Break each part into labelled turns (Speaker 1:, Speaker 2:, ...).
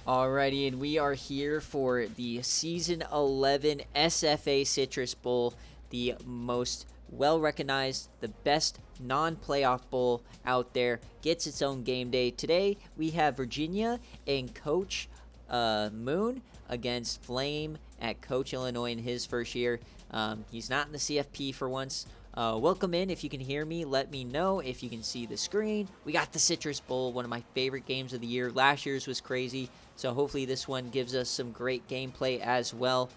Speaker 1: Alrighty, and we are here for the Season 11 SFA Citrus Bowl, the most well-recognized, the best non-playoff bowl out there, gets its own game day. Today, we have Virginia and Coach Moon against Flame at Coach Illinois in his first year. He's not in the CFP for once. Welcome in. If you can hear me, let me know. If you can see the screen, we got the Citrus Bowl, one of my favorite games of the year. Last year's was crazy, so hopefully this one gives us some great gameplay as well.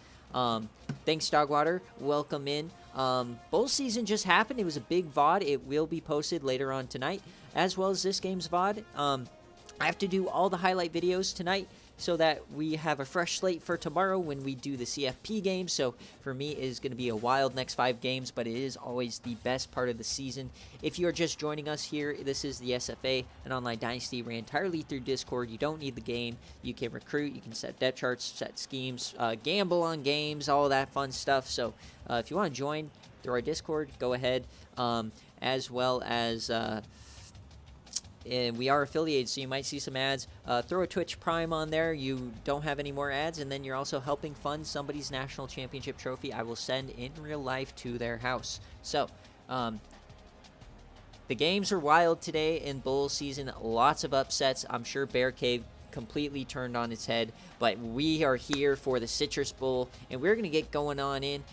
Speaker 1: Thanks, Dogwater. Welcome in. Bowl season just happened. It was a big VOD. It will be posted later on tonight, as well as this game's VOD. I have to do all the highlight videos tonight so that we have a fresh slate for tomorrow when we do the CFP games. So for me, it is going to be a wild next 5 games, but it is always the best part of the season. If you are just joining us here, this is the SFA, an online dynasty ran entirely through Discord. You don't need the game. You can recruit, you can set depth charts, set schemes, gamble on games, all that fun stuff. So if you want to join through our Discord, go ahead, as well as and we are affiliated, so you might see some ads. Throw a Twitch Prime on there. You don't have any more ads, and then you're also helping fund somebody's national championship trophy I will send in real life to their house. So the games are wild today in bowl season. Lots of upsets. I'm sure BearCave completely turned on its head, but we are here for the Citrus Bowl, and we're going to get going on in.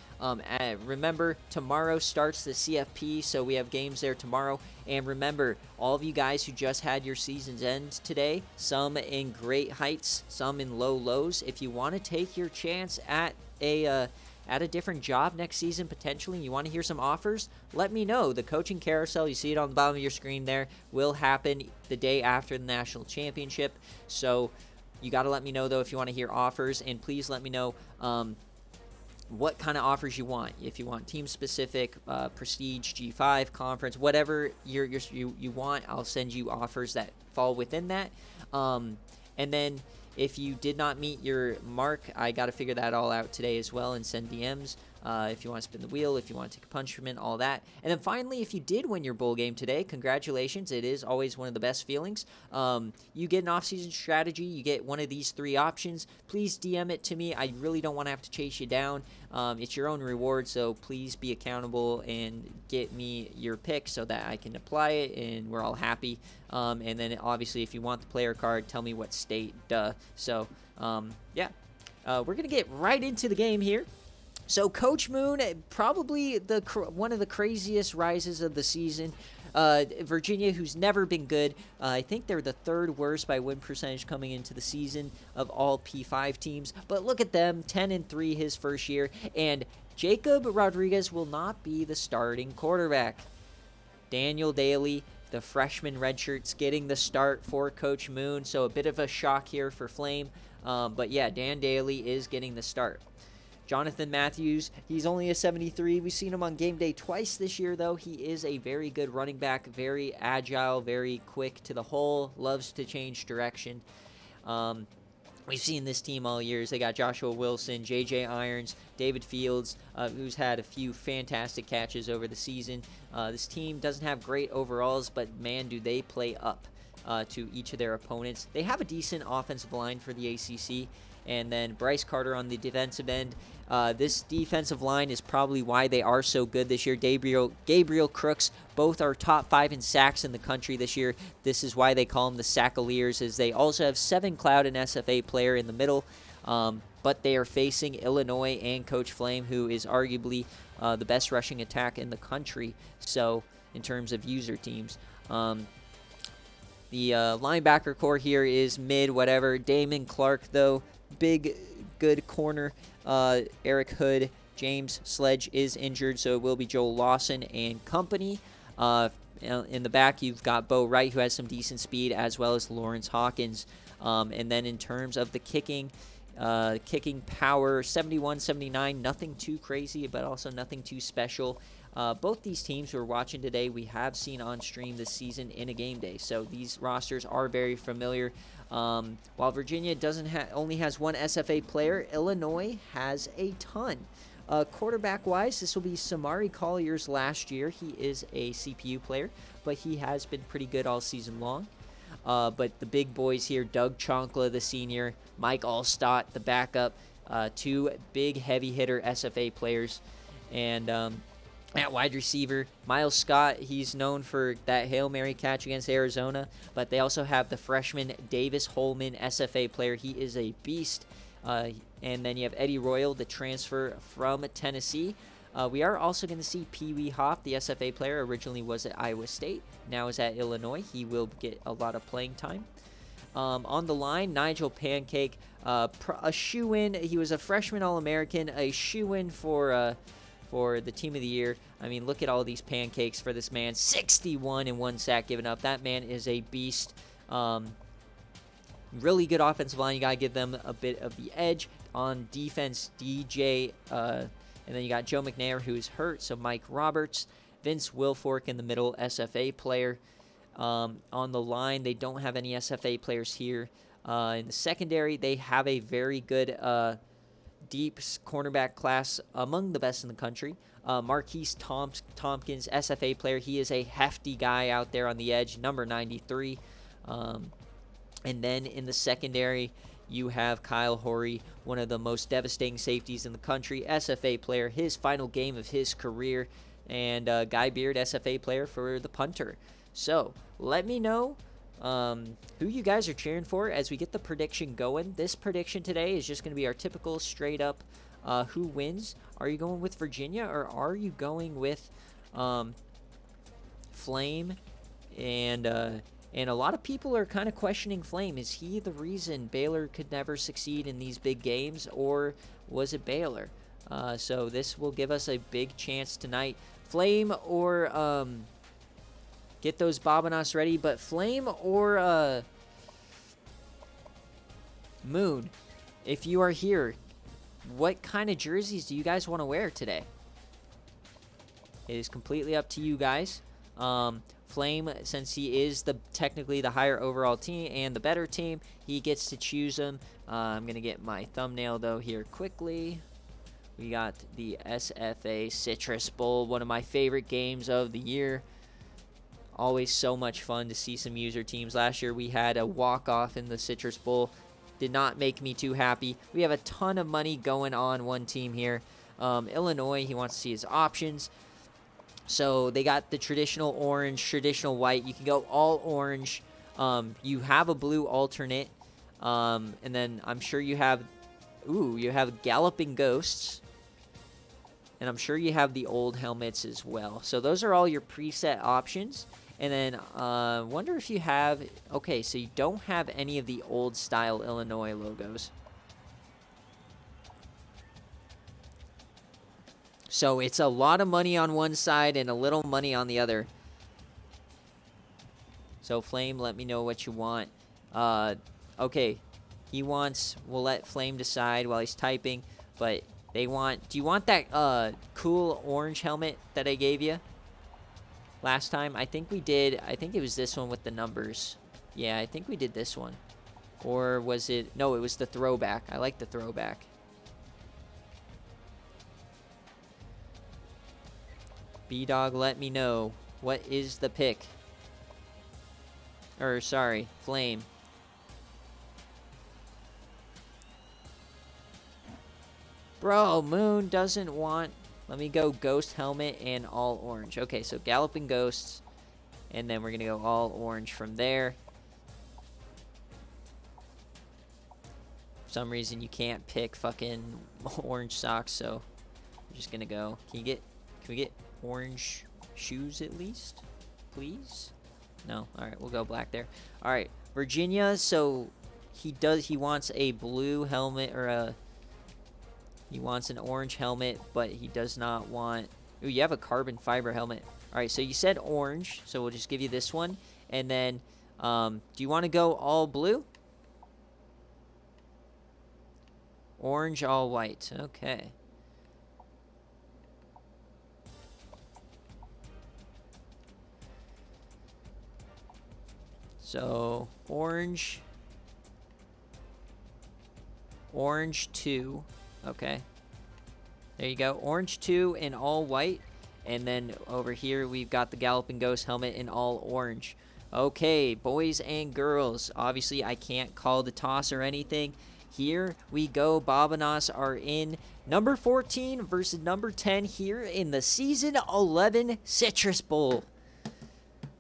Speaker 1: Remember, tomorrow starts the CFP, so we have games there tomorrow. And remember, all of you guys who just had your seasons end today, some in great heights, some in low lows, if you want to take your chance at a different job next season, potentially, you want to hear some offers, let me know. The coaching carousel, you see it on the bottom of your screen there, will happen the day after the national championship. So you got to let me know, though, if you want to hear offers. And please let me know what kind of offers you want. If you want team-specific, prestige, G5, conference, whatever you want, I'll send you offers that fall within that. And then if you did not meet your mark, I got to figure that all out today as well and send DMs. If you want to spin the wheel, if you want to take a punishment, all that. And then finally, if you did win your bowl game today, congratulations. It is always one of the best feelings. You get an off-season strategy. You get one of these 3 options. Please DM it to me. I really don't want to have to chase you down. It's your own reward, so please be accountable and get me your pick so that I can apply it and we're all happy. And then obviously, if you want the player card, tell me what state. So, yeah. We're going to get right into the game here. So Coach Moon, probably one of the craziest rises of the season. Virginia, who's never been good. I think they're the 3rd worst by win percentage coming into the season of all P5 teams. But look at them, 10-3 his first year. And Jacob Rodriguez will not be the starting quarterback. Daniel Daly, the freshman redshirt's getting the start for Coach Moon. So a bit of a shock here for Flame. But yeah, Dan Daly is getting the start. Jonathan Matthews, he's only a 73. We've seen him on game day twice this year, though. He is a very good running back, very agile, very quick to the hole, loves to change direction. We've seen this team all years. They got Joshua Wilson, J.J. Irons, David Fields, who's had a few fantastic catches over the season. This team doesn't have great overalls, but, man, do they play up to each of their opponents. They have a decent offensive line for the ACC. And then Bryce Carter on the defensive end. This defensive line is probably why they are so good this year. Gabriel Crooks, both are top 5 in sacks in the country this year. This is why they call them the Sackaliers, as they also have 7 Cloud and SFA player in the middle. But they are facing Illinois and Coach Flame, who is arguably the best rushing attack in the country. So in terms of user teams. The linebacker core here is mid, whatever. Damon Clark, though, big, good corner. Eric Hood, James Sledge is injured, so it will be Joel Lawson and company. In the back, you've got Bo Wright, who has some decent speed, as well as Lawrence Hawkins. And then in terms of the kicking power, 71-79, nothing too crazy, but also nothing too special. Both these teams who are watching today, we have seen on stream this season in a game day. So these rosters are very familiar. While Virginia only has 1 SFA player, Illinois has a ton. Quarterback-wise, this will be Samari Collier's last year. He is a CPU player, but he has been pretty good all season long. But the big boys here, Doug Chonkla, the senior, Mike Allstott, the backup, two big heavy hitter SFA players. And at wide receiver, Miles Scott, he's known for that Hail Mary catch against Arizona, but they also have the freshman Davis Holman, SFA player. He is a beast. And then you have Eddie Royal, the transfer from Tennessee. We are also going to see Pee Wee Hop, the SFA player, originally was at Iowa State, now is at Illinois. He will get a lot of playing time. On the line, Nigel Pancake, a shoe-in. He was a freshman All-American, a shoe-in for the Team of the Year. I mean, look at all these pancakes for this man. 61 and 1 sack given up. That man is a beast. Really good offensive line. You got to give them a bit of the edge. On defense, DJ, and then you got Joe McNair, who's hurt. So Mike Roberts, Vince Wilfork in the middle, SFA player. On the line, they don't have any SFA players here. In the secondary, they have a very good deep cornerback class, among the best in the country. Marquise Tompkins, SFA player. He is a hefty guy out there on the edge, number 93. And then in the secondary, you have Kyle Horry, one of the most devastating safeties in the country, SFA player, his final game of his career, and Guy Beard, SFA player for the punter. So let me know who you guys are cheering for as we get the prediction going. This prediction today is just going to be our typical straight up who wins. Are you going with Virginia or are you going with Flame? And a lot of people are kind of questioning Flame. Is he the reason Baylor could never succeed in these big games, or was it Baylor? So this will give us a big chance tonight. Flame or get those Bobinas ready, but Flame or Moon, if you are here, what kind of jerseys do you guys want to wear today? It is completely up to you guys. Flame, since he is technically the higher overall team and the better team, he gets to choose them. I'm going to get my thumbnail, though, here quickly. We got the SFA Citrus Bowl, one of my favorite games of the year. Always so much fun to see some user teams. Last year we had a walk-off in the Citrus Bowl. Did not make me too happy. We have a ton of money going on one team here. Illinois, he wants to see his options. So they got the traditional orange, traditional white. You can go all orange. You have a blue alternate. And then I'm sure you have Galloping Ghosts. And I'm sure you have the old helmets as well. So those are all your preset options. And then wonder if you have... Okay, so you don't have any of the old style Illinois logos. So it's a lot of money on one side and a little money on the other. So Flame, let me know what you want. Okay, we'll let Flame decide while he's typing, but do you want that cool orange helmet that I gave you last time? I think it was this one with the numbers. Yeah, I think we did this one. Or was it, no, it was the throwback. I like the throwback. B-Dog, let me know. What is the pick? Or, sorry, Flame. Bro, Moon doesn't want... Let me go Ghost Helmet and all orange. Okay, so Galloping Ghosts. And then we're going to go all orange from there. For some reason, you can't pick fucking orange socks, so I'm just going to go. Can we get orange shoes at least, please? No. All right, we'll go black there. All right, Virginia. So he wants a blue helmet or he wants an orange helmet, but he does not want. Ooh, you have a carbon fiber helmet. All right, so you said orange, so we'll just give you this one. And then, do you want to go all blue? Orange, all white. Okay. So, orange 2, okay. There you go, orange 2 in all white, and then over here we've got the Galloping Ghost helmet in all orange. Okay, boys and girls. Obviously, I can't call the toss or anything. Here we go. Babanas are in number 14 versus number 10 here in the Season 11 Citrus Bowl.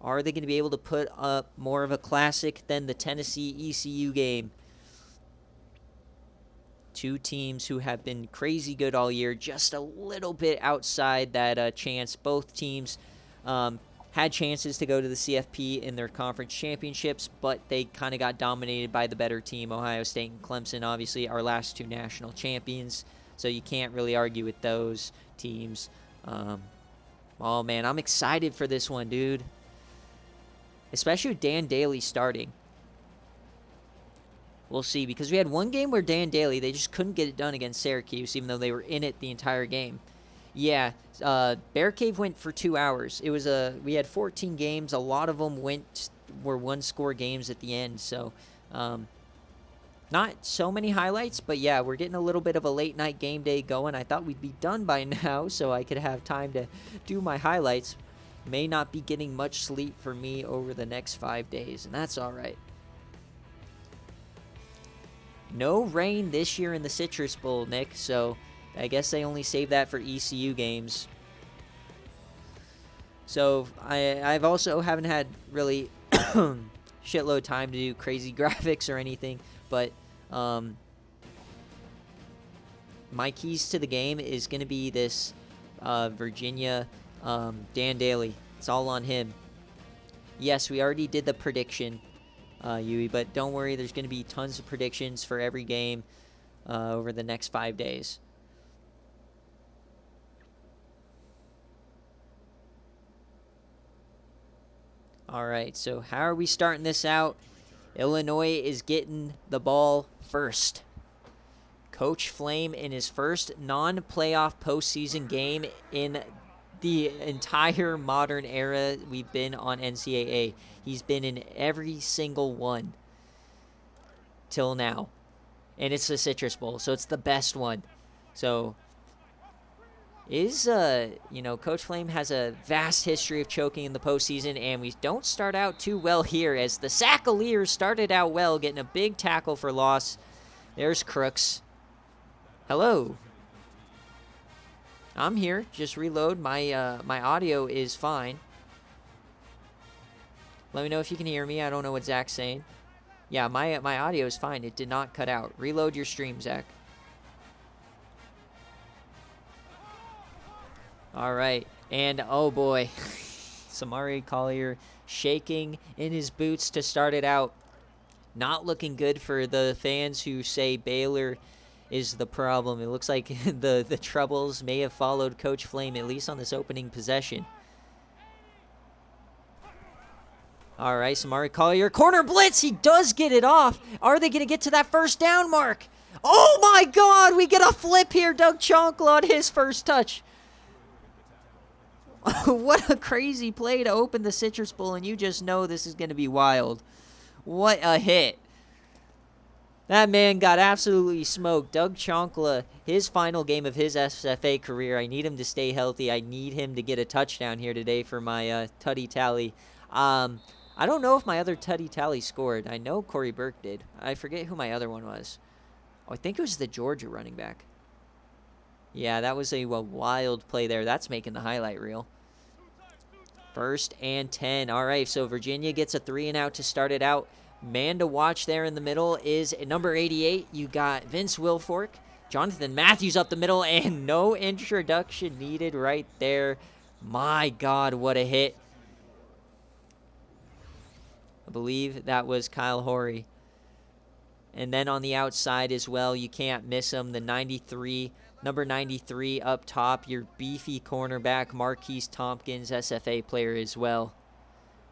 Speaker 1: Are they going to be able to put up more of a classic than the Tennessee ECU game? Two teams who have been crazy good all year, just a little bit outside that chance. Both teams had chances to go to the CFP in their conference championships, but they kind of got dominated by the better team. Ohio State and Clemson, obviously, our last two national champions, so you can't really argue with those teams. Oh, man, I'm excited for this one, dude. Especially with Dan Daly starting. We'll see, because we had one game where Dan Daly, they just couldn't get it done against Syracuse, even though they were in it the entire game. Yeah, BearCave went for 2 hours. It was we had 14 games. A lot of them were one-score games at the end. So, not so many highlights, but yeah, we're getting a little bit of a late-night game day going. I thought we'd be done by now, so I could have time to do my highlights. May not be getting much sleep for me over the next 5 days, and that's all right. No rain this year in the Citrus Bowl, Nick, so I guess they only save that for ECU games. So I've also haven't had really shitload time to do crazy graphics or anything, but my keys to the game is going to be this Virginia Dan Daly. It's all on him. Yes, we already did the prediction, Yui, but don't worry, there's going to be tons of predictions for every game over the next 5 days. All right, so how are we starting this out? Illinois is getting the ball first. Coach Flame in his first non-playoff postseason game in the entire modern era we've been on NCAA. He's been in every single one till now. And it's the Citrus Bowl, so it's the best one. So Coach Flame has a vast history of choking in the postseason, and we don't start out too well here, as the Sackaliers started out well, getting a big tackle for loss. There's Crooks. Hello. I'm here. Just reload. My audio is fine. Let me know if you can hear me. I don't know what Zach's saying. Yeah, my audio is fine. It did not cut out. Reload your stream, Zach. All right, and oh boy, Samari Collier shaking in his boots to start it out. Not looking good for the fans who say Baylor is the problem. It looks like the troubles may have followed Coach Flame, at least on this opening possession. All right, Samari Collier, corner blitz. He does get it off. Are they going to get to that first down mark? Oh my God, we get a flip here. Doug Chonkla on his first touch. What a crazy play to open the Citrus Bowl, and you just know this is going to be wild. What a hit. That man got absolutely smoked. Doug Chonkla, his final game of his SFA career. I need him to stay healthy. I need him to get a touchdown here today for my Tutty Tally. I don't know if my other Tutty Tally scored. I know Corey Burke did. I forget who my other one was. Oh, I think it was the Georgia running back. Yeah, that was a wild play there. That's making the highlight reel. 1st and 10. All right, so Virginia gets a 3-and-out to start it out. Man to watch there in the middle is number 88. You got Vince Wilfork, Jonathan Matthews up the middle, and no introduction needed right there. My God, what a hit. I believe that was Kyle Horry. And then on the outside as well, you can't miss him, the number 93 up top, your beefy cornerback, Marquise Tompkins, SFA player as well.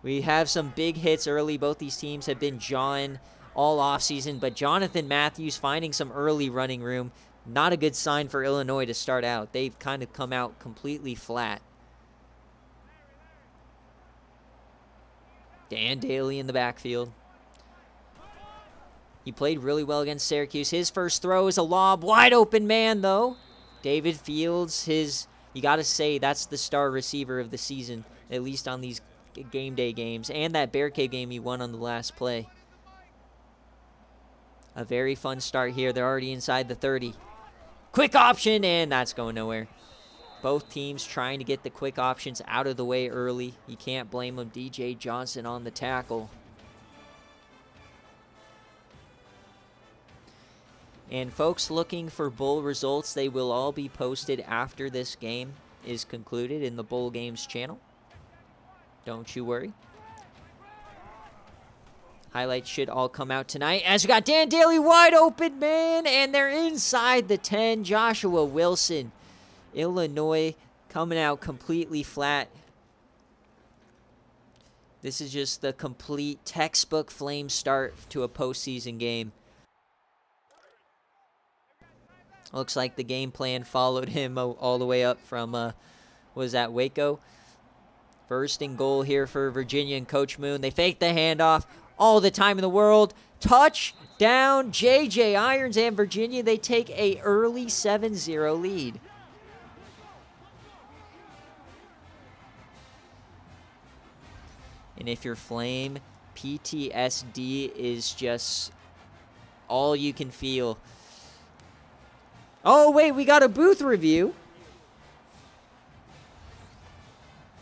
Speaker 1: We have some big hits early. Both these teams have been jawing all offseason, but Jonathan Matthews finding some early running room. Not a good sign for Illinois to start out. They've kind of come out completely flat. Dan Daly in the backfield. He played really well against Syracuse. His first throw is a lob. Wide open man, though. David Fields, you got to say, that's the star receiver of the season, at least on these game day games, and that BearCave game he won on the last play. A very fun start here. They're already inside the 30. Quick option, and that's going nowhere. Both teams trying to get the quick options out of the way early. You can't blame them. DJ Johnson on the tackle. And folks looking for bowl results, they will all be posted after this game is concluded in the Bowl Games channel. Don't you worry. Highlights should all come out tonight as we got Dan Daly wide open, man, and they're inside the 10. Joshua Wilson, Illinois, coming out completely flat. This is just the complete textbook Flame start to a postseason game. Looks like the game plan followed him all the way up from, was that Waco? First and goal here for Virginia and Coach Moon. They fake the handoff. All the time in the world. Touchdown, J.J. Irons and Virginia. They take a early 7-0 lead. And if you're Flame, PTSD is just all you can feel. Oh, wait, we got a booth review.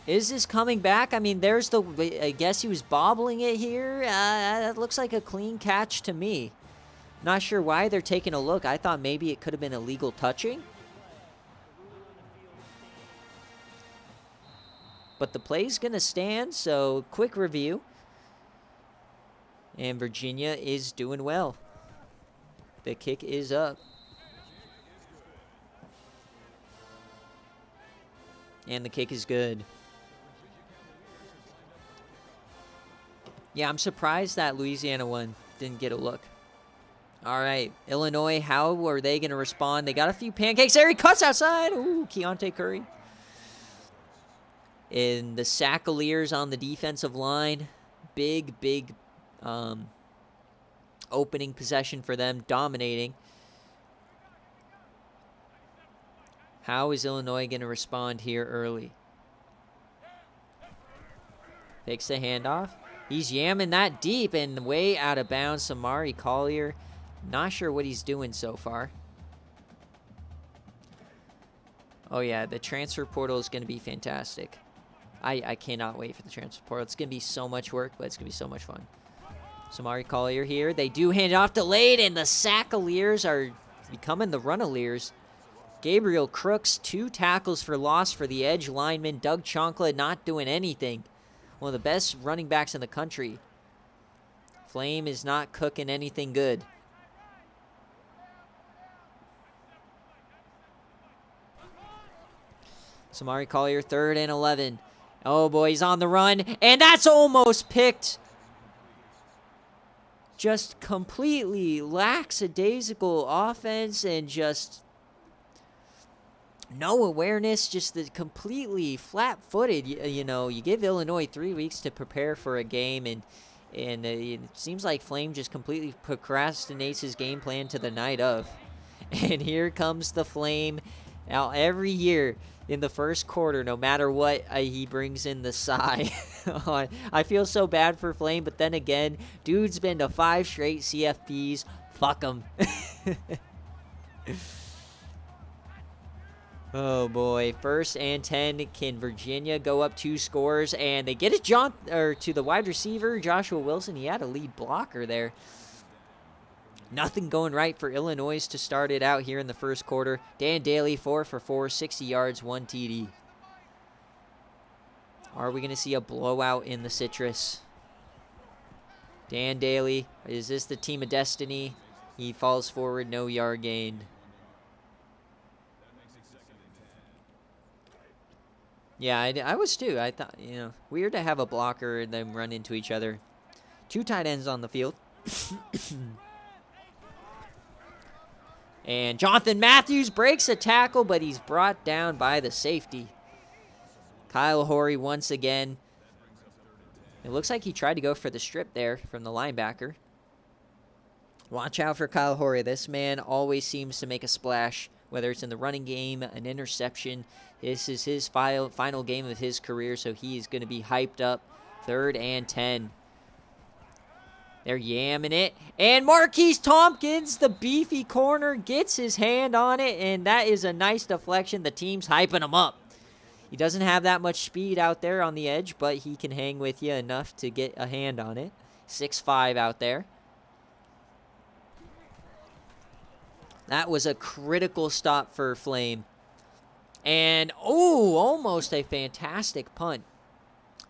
Speaker 1: Is this coming back? I mean, there's the... I guess he was bobbling it here. That looks like a clean catch to me. Not sure why they're taking a look. I thought maybe it could have been illegal touching. But the play's going to stand, so quick review. And Virginia is doing well. The kick is up. And the kick is good. Yeah, I'm surprised that Louisiana one didn't get a look. All right, Illinois, how are they going to respond? They got a few pancakes there. He cuts outside. Ooh, Keontae Curry. And the Sackaliers on the defensive line. Big opening possession for them, dominating. How is Illinois going to respond here early? Takes the handoff. He's yamming that deep and way out of bounds. Samari Collier, not sure what he's doing so far. Oh, yeah, the transfer portal is going to be fantastic. I cannot wait for the transfer portal. It's going to be so much work, but it's going to be so much fun. Samari Collier here. They do hand it off delayed, and the Sackaliers are becoming the Runaliers. Gabriel Crooks, 2 tackles for loss for the edge lineman. Doug Chonkla not doing anything. One of the best running backs in the country. Flame is not cooking anything good. Samari Collier, 3rd and 11. Oh boy, he's on the run, and that's almost picked. Just completely lackadaisical offense and just no awareness, just the completely flat-footed. You know, you give Illinois 3 weeks to prepare for a game, and it seems like Flame just completely procrastinates his game plan to the night of. And here comes the Flame. Now, every year in the first quarter, no matter what, he brings in the sigh. I feel so bad for Flame, but then again, dude's been to 5 straight CFPs. Fuck him. Oh boy, 1st and 10. Can Virginia go up 2 scores? And they get it to the wide receiver, Joshua Wilson. He had a lead blocker there. Nothing going right for Illinois to start it out here in the first quarter. Dan Daly, 4 for 4, 60 yards, 1 TD. Are we going to see a blowout in the Citrus? Dan Daly, is this the team of destiny? He falls forward, no yard gained. Yeah, I was too. I thought, weird to have a blocker and them run into each other. 2 tight ends on the field. And Jonathan Matthews breaks a tackle, but he's brought down by the safety. Kyle Horry once again. It looks like he tried to go for the strip there from the linebacker. Watch out for Kyle Horry. This man always seems to make a splash, whether it's in the running game, an interception. This is his final game of his career, so he is going to be hyped up 3rd and 10. They're yamming it. And Marquise Tompkins, the beefy corner, gets his hand on it. And that is a nice deflection. The team's hyping him up. He doesn't have that much speed out there on the edge, but he can hang with you enough to get a hand on it. 6'5" out there. That was a critical stop for Flame. And, oh, almost a fantastic punt.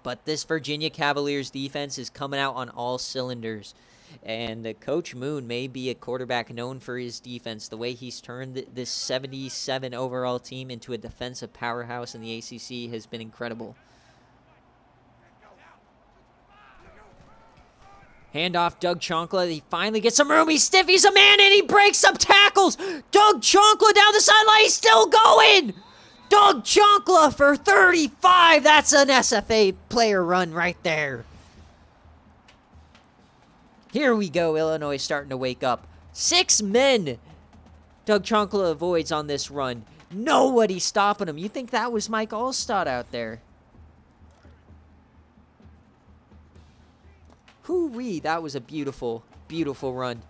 Speaker 1: But this Virginia Cavaliers defense is coming out on all cylinders. And Coach Moon may be a quarterback known for his defense. The way he's turned this 77 overall team into a defensive powerhouse in the ACC has been incredible. Handoff, Doug Chonkla. He finally gets some room. He's stiff. He's a man, and he breaks some tackles. Doug Chonkla down the sideline. He's still going. Doug Chonkla for 35. That's an SFA player run right there. Here we go. Illinois starting to wake up. 6 men Doug Chonkla avoids on this run. Nobody stopping him. You think that was Mike Allstott out there? Hoo-wee. That was a beautiful, beautiful run.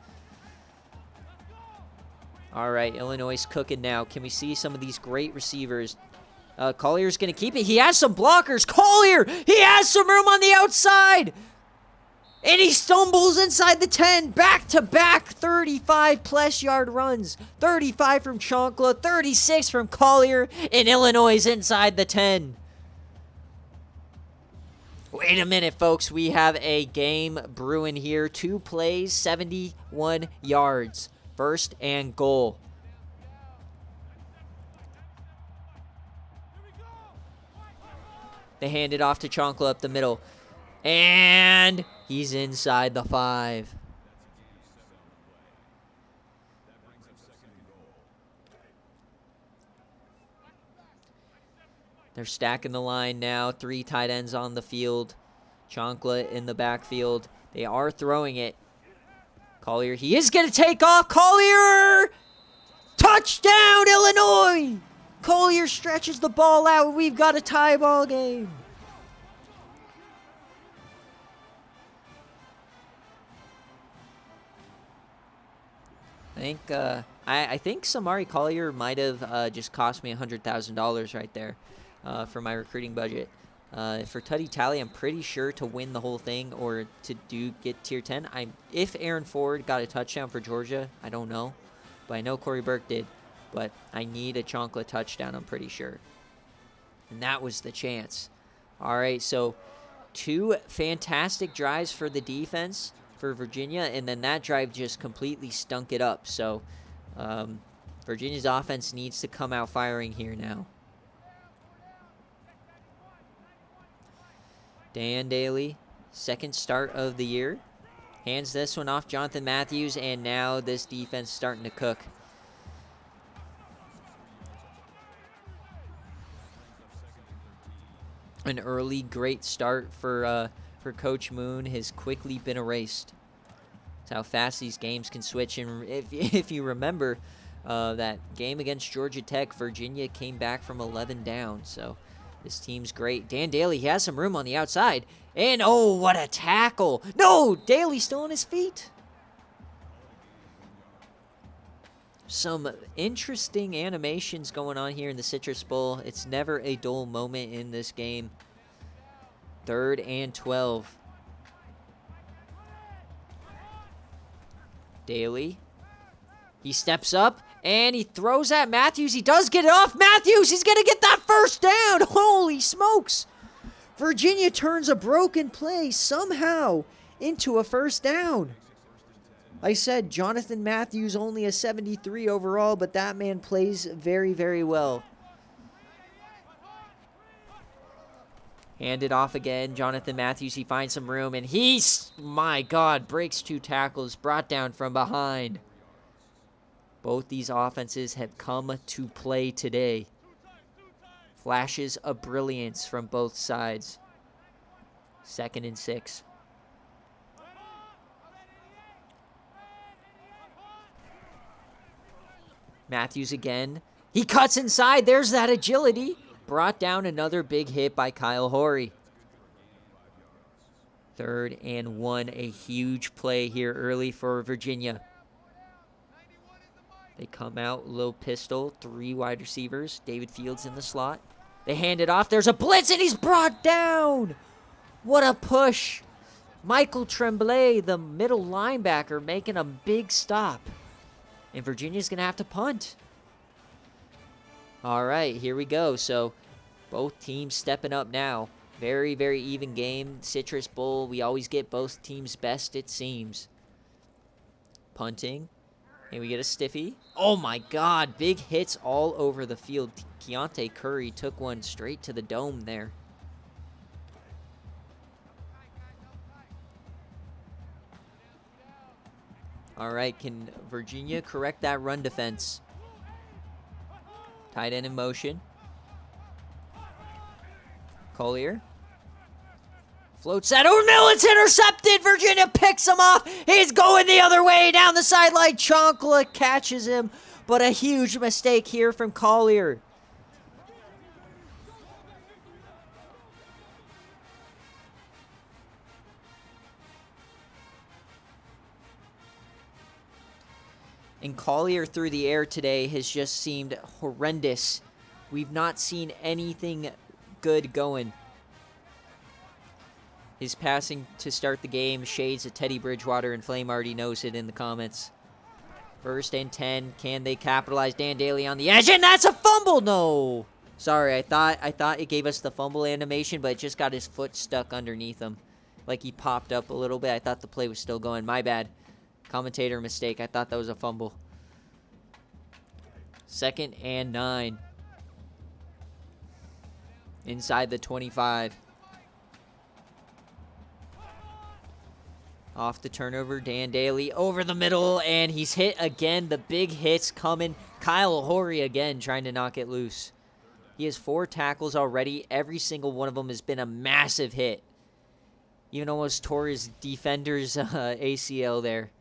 Speaker 1: All right, Illinois is cooking now. Can we see some of these great receivers? Collier's going to keep it. He has some blockers. Collier, he has some room on the outside. And he stumbles inside the 10. Back-to-back 35-plus yard runs. 35 from Chonkla, 36 from Collier, and Illinois is inside the 10. Wait a minute, folks. We have a game brewing here. 2 plays, 71 yards. 1st and goal. They hand it off to Chonkla up the middle. And he's inside the 5. They're stacking the line now. 3 tight ends on the field. Chonkla in the backfield. They are throwing it. Collier, he is going to take off. Collier! Touchdown, Illinois! Collier stretches the ball out. We've got a tie ball game. I think Samari Collier might have just cost me $100,000 right there for my recruiting budget. For Tutty Tally, I'm pretty sure to win the whole thing or to get tier 10. If Aaron Ford got a touchdown for Georgia, I don't know. But I know Corey Burke did. But I need a Chonkla touchdown, I'm pretty sure. And that was the chance. All right, so 2 fantastic drives for the defense for Virginia. And then that drive just completely stunk it up. So Virginia's offense needs to come out firing here now. Dan Daly, 2nd start of the year. Hands this one off Jonathan Matthews, and now this defense starting to cook. An early great start for Coach Moon has quickly been erased. That's how fast these games can switch. And if you remember that game against Georgia Tech, Virginia came back from 11 down, so this team's great. Dan Daly, he has some room on the outside. And, oh, what a tackle. No, Daly's still on his feet. Some interesting animations going on here in the Citrus Bowl. It's never a dull moment in this game. 3rd and 12. Daly. He steps up. And he throws at Matthews. He does get it off. Matthews, he's going to get that 1st down. Holy smokes. Virginia turns a broken play somehow into a 1st down. I said Jonathan Matthews only a 73 overall, but that man plays very, very well. Hand it off again. Jonathan Matthews, he finds some room, and he's, my God, breaks 2 tackles, brought down from behind. Both these offenses have come to play today. Flashes of brilliance from both sides. 2nd and 6. Matthews again. He cuts inside. There's that agility. Brought down another big hit by Kyle Horry. 3rd and 1, a huge play here early for Virginia. They come out, little pistol, 3 wide receivers. David Fields in the slot. They hand it off. There's a blitz, and he's brought down. What a push. Michael Tremblay, the middle linebacker, making a big stop. And Virginia's going to have to punt. All right, here we go. So both teams stepping up now. Very, very even game. Citrus Bowl, we always get both teams' best, it seems. Punting. And we get a stiffy. Oh, my God. Big hits all over the field. Keontae Curry took one straight to the dome there. All right, can Virginia correct that run defense? Tight end in motion. Collier. Floats that over middle. It's intercepted. Virginia picks him off. He's going the other way down the sideline. Chonkla catches him, but a huge mistake here from Collier. And Collier through the air today has just seemed horrendous. We've not seen anything good going. His passing to start the game shades of Teddy Bridgewater, and Flame already knows it in the comments. 1st and 10. Can they capitalize? Dan Daly on the edge, and that's a fumble. No. Sorry, I thought it gave us the fumble animation, but it just got his foot stuck underneath him. Like he popped up a little bit. I thought the play was still going. My bad. Commentator mistake. I thought that was a fumble. 2nd and 9. Inside the 25. Off the turnover, Dan Daly over the middle, and he's hit again. The big hits coming. Kyle Horry again trying to knock it loose. He has 4 tackles already. Every single one of them has been a massive hit. Even almost tore his defender's ACL there.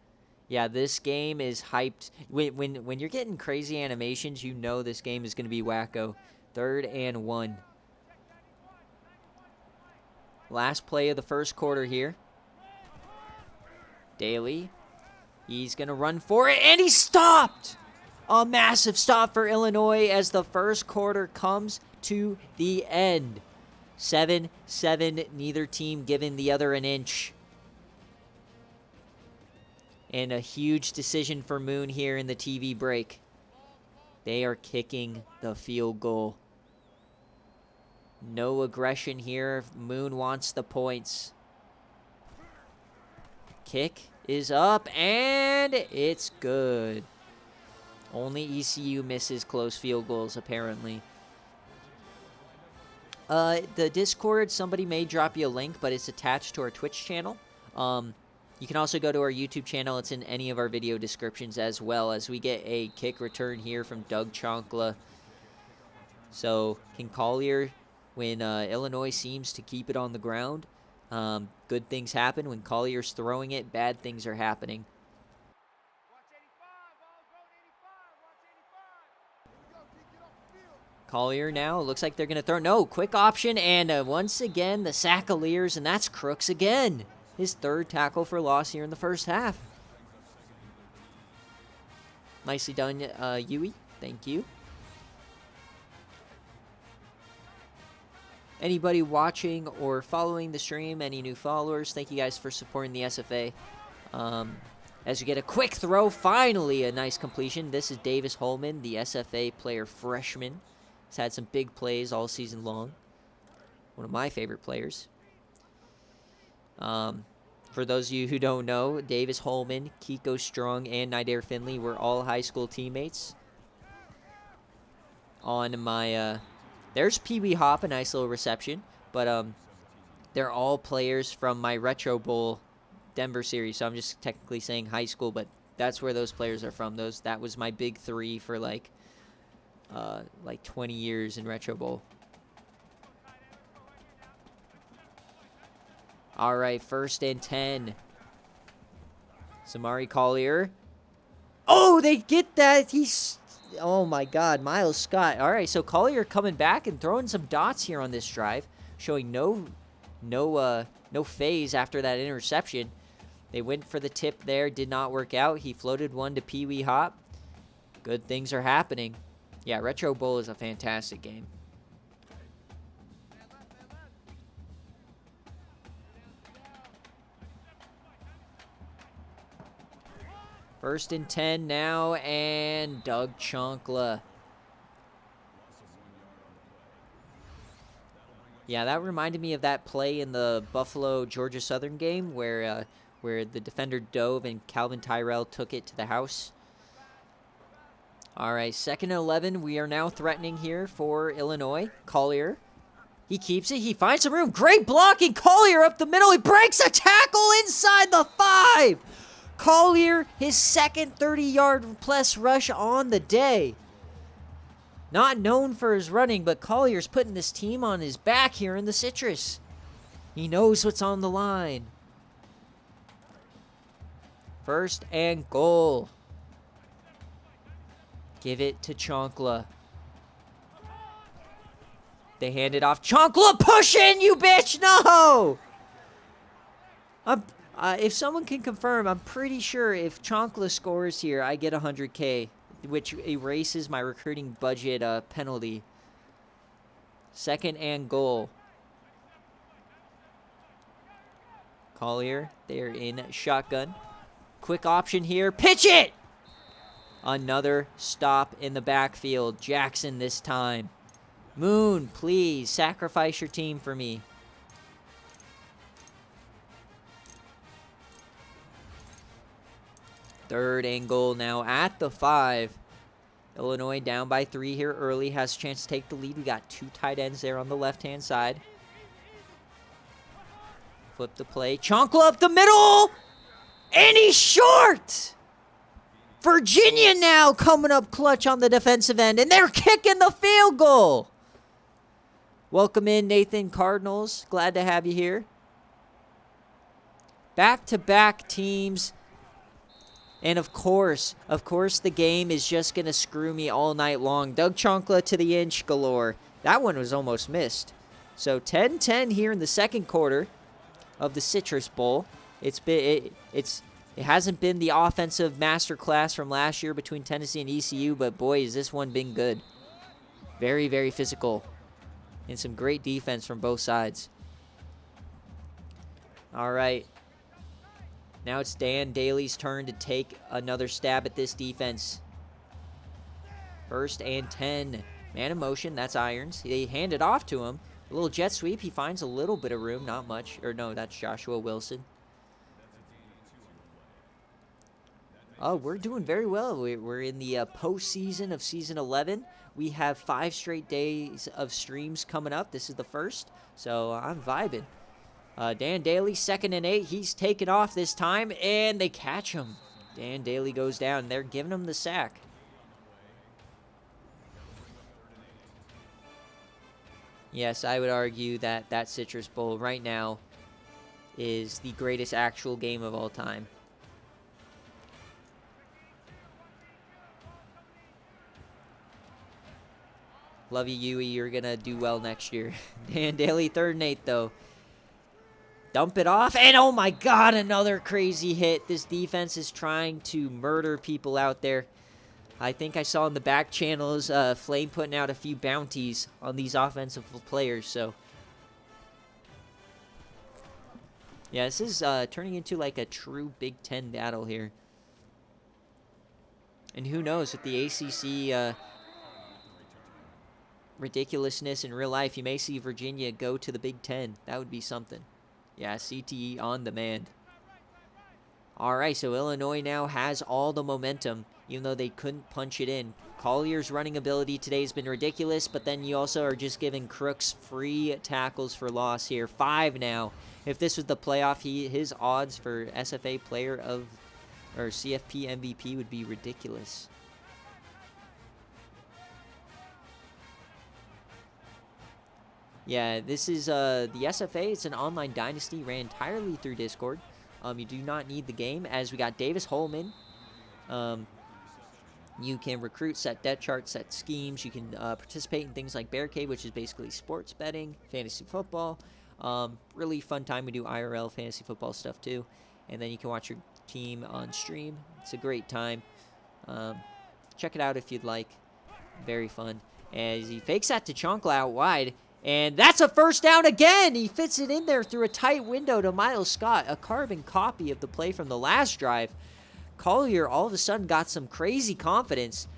Speaker 1: Yeah, this game is hyped. When you're getting crazy animations, you know this game is going to be wacko. 3rd and 1. Last play of the first quarter here. Daly. He's going to run for it, and he's stopped! A massive stop for Illinois as the first quarter comes to the end. 7-7, neither team giving the other an inch. And a huge decision for Moon here in the TV break. They are kicking the field goal. No aggression here. Moon wants the points. Kick is up, and it's good. Only ECU misses close field goals, apparently. The Discord, somebody may drop you a link, but it's attached to our Twitch channel. You can also go to our YouTube channel. It's in any of our video descriptions, as well as we get a kick return here from Doug Chonkla. So, can Collier, when Illinois seems to keep it on the ground, good things happen. When Collier's throwing it, bad things are happening. Collier now, looks like they're going to throw. No, quick option, and once again, the sack of Lears, and that's Crooks again. His 3rd tackle for loss here in the first half. Nicely done, Yui. Thank you. Anybody watching or following the stream, any new followers, thank you guys for supporting the SFA. As we get a quick throw, finally a nice completion. This is Davis Holman, the SFA player freshman. He's had some big plays all season long. One of my favorite players. For those of you who don't know, Davis Holman, Kiko Strong, and Nidair Finley were all high school teammates. On my, there's Pee Wee Hop, a nice little reception. But they're all players from my Retro Bowl Denver series. So I'm just technically saying high school, but that's where those players are from. That was my big 3 for like 20 years in Retro Bowl. All right, 1st and 10. Samari Collier. Oh, they get that. Oh my God, Miles Scott. All right, so Collier coming back and throwing some dots here on this drive, showing no no phase after that interception. They went for the tip there, did not work out. He floated one to Pee Wee Hop. Good things are happening. Yeah, Retro Bowl is a fantastic game. First and 10 now, and Doug Chonkla. Yeah, that reminded me of that play in the Buffalo-Georgia Southern game where the defender dove and Calvin Tyrell took it to the house. All right, 2nd and 11. We are now threatening here for Illinois. Collier. He keeps it. He finds some room. Great blocking. Collier up the middle. He breaks a tackle inside the 5. Collier, his second 30-yard-plus rush on the day. Not known for his running, but Collier's putting this team on his back here in the Citrus. He knows what's on the line. 1st and goal. Give it to Chonkla. They hand it off. Chonkla, push in, you bitch! No! If someone can confirm, I'm pretty sure if Chonkla scores here, I get 100K, which erases my recruiting budget penalty. 2nd and goal. Collier, they're in shotgun. Quick option here. Pitch it! Another stop in the backfield. Jackson this time. Moon, please sacrifice your team for me. Third and goal now at the 5. Illinois down by 3 here early. Has a chance to take the lead. We got 2 tight ends there on the left-hand side. Flip the play. Chonkla up the middle! And he's short! Virginia now coming up clutch on the defensive end, and they're kicking the field goal. Welcome in, Nathan Cardinals. Glad to have you here. Back-to-back teams. And of course, the game is just going to screw me all night long. Doug Chonkla to the inch galore. That one was almost missed. So 10-10 here in the second quarter of the Citrus Bowl. It hasn't been the offensive masterclass from last year between Tennessee and ECU, but boy, has this one been good. Very, very physical. And some great defense from both sides. All right. Now it's Dan Daly's turn to take another stab at this defense. 1st and 10. Man in motion, that's Irons. They hand it off to him. A little jet sweep. He finds a little bit of room, not much. Or no, that's Joshua Wilson. Oh, we're doing very well. We're in the postseason of Season 11. We have 5 straight days of streams coming up. This is the first, so I'm vibing. Dan Daly, 2nd and 8. He's taken off this time, and they catch him. Dan Daly goes down. They're giving him the sack. Yes, I would argue that that Citrus Bowl right now is the greatest actual game of all time. Love you, Yui. You're going to do well next year. Dan Daly, 3rd and 8, though. Dump it off, and oh my God, another crazy hit. This defense is trying to murder people out there. I think I saw in the back channels Flame putting out a few bounties on these offensive players. So, yeah, this is turning into like a true Big Ten battle here. And who knows, with the ACC ridiculousness in real life, you may see Virginia go to the Big Ten. That would be something. Yeah, CTE on demand. All right, so Illinois now has all the momentum, even though they couldn't punch it in. Collier's running ability today has been ridiculous, but then you also are just giving Crooks free tackles for loss here. 5 now. If this was the playoff, his odds for SFA player of, or CFP MVP would be ridiculous. Yeah, this is the SFA. It's an online dynasty ran entirely through Discord. You do not need the game, as we got Davis Holman. You can recruit, set depth charts, set schemes. You can participate in things like BearCave, which is basically sports betting, fantasy football. Really fun time. We do IRL fantasy football stuff too. And then you can watch your team on stream. It's a great time. Check it out if you'd like. Very fun. As he fakes that to Chunkla out wide. And that's a first down again. He fits it in there through a tight window to Miles Scott. A carbon copy of the play from the last drive. Collier all of a sudden got some crazy confidence.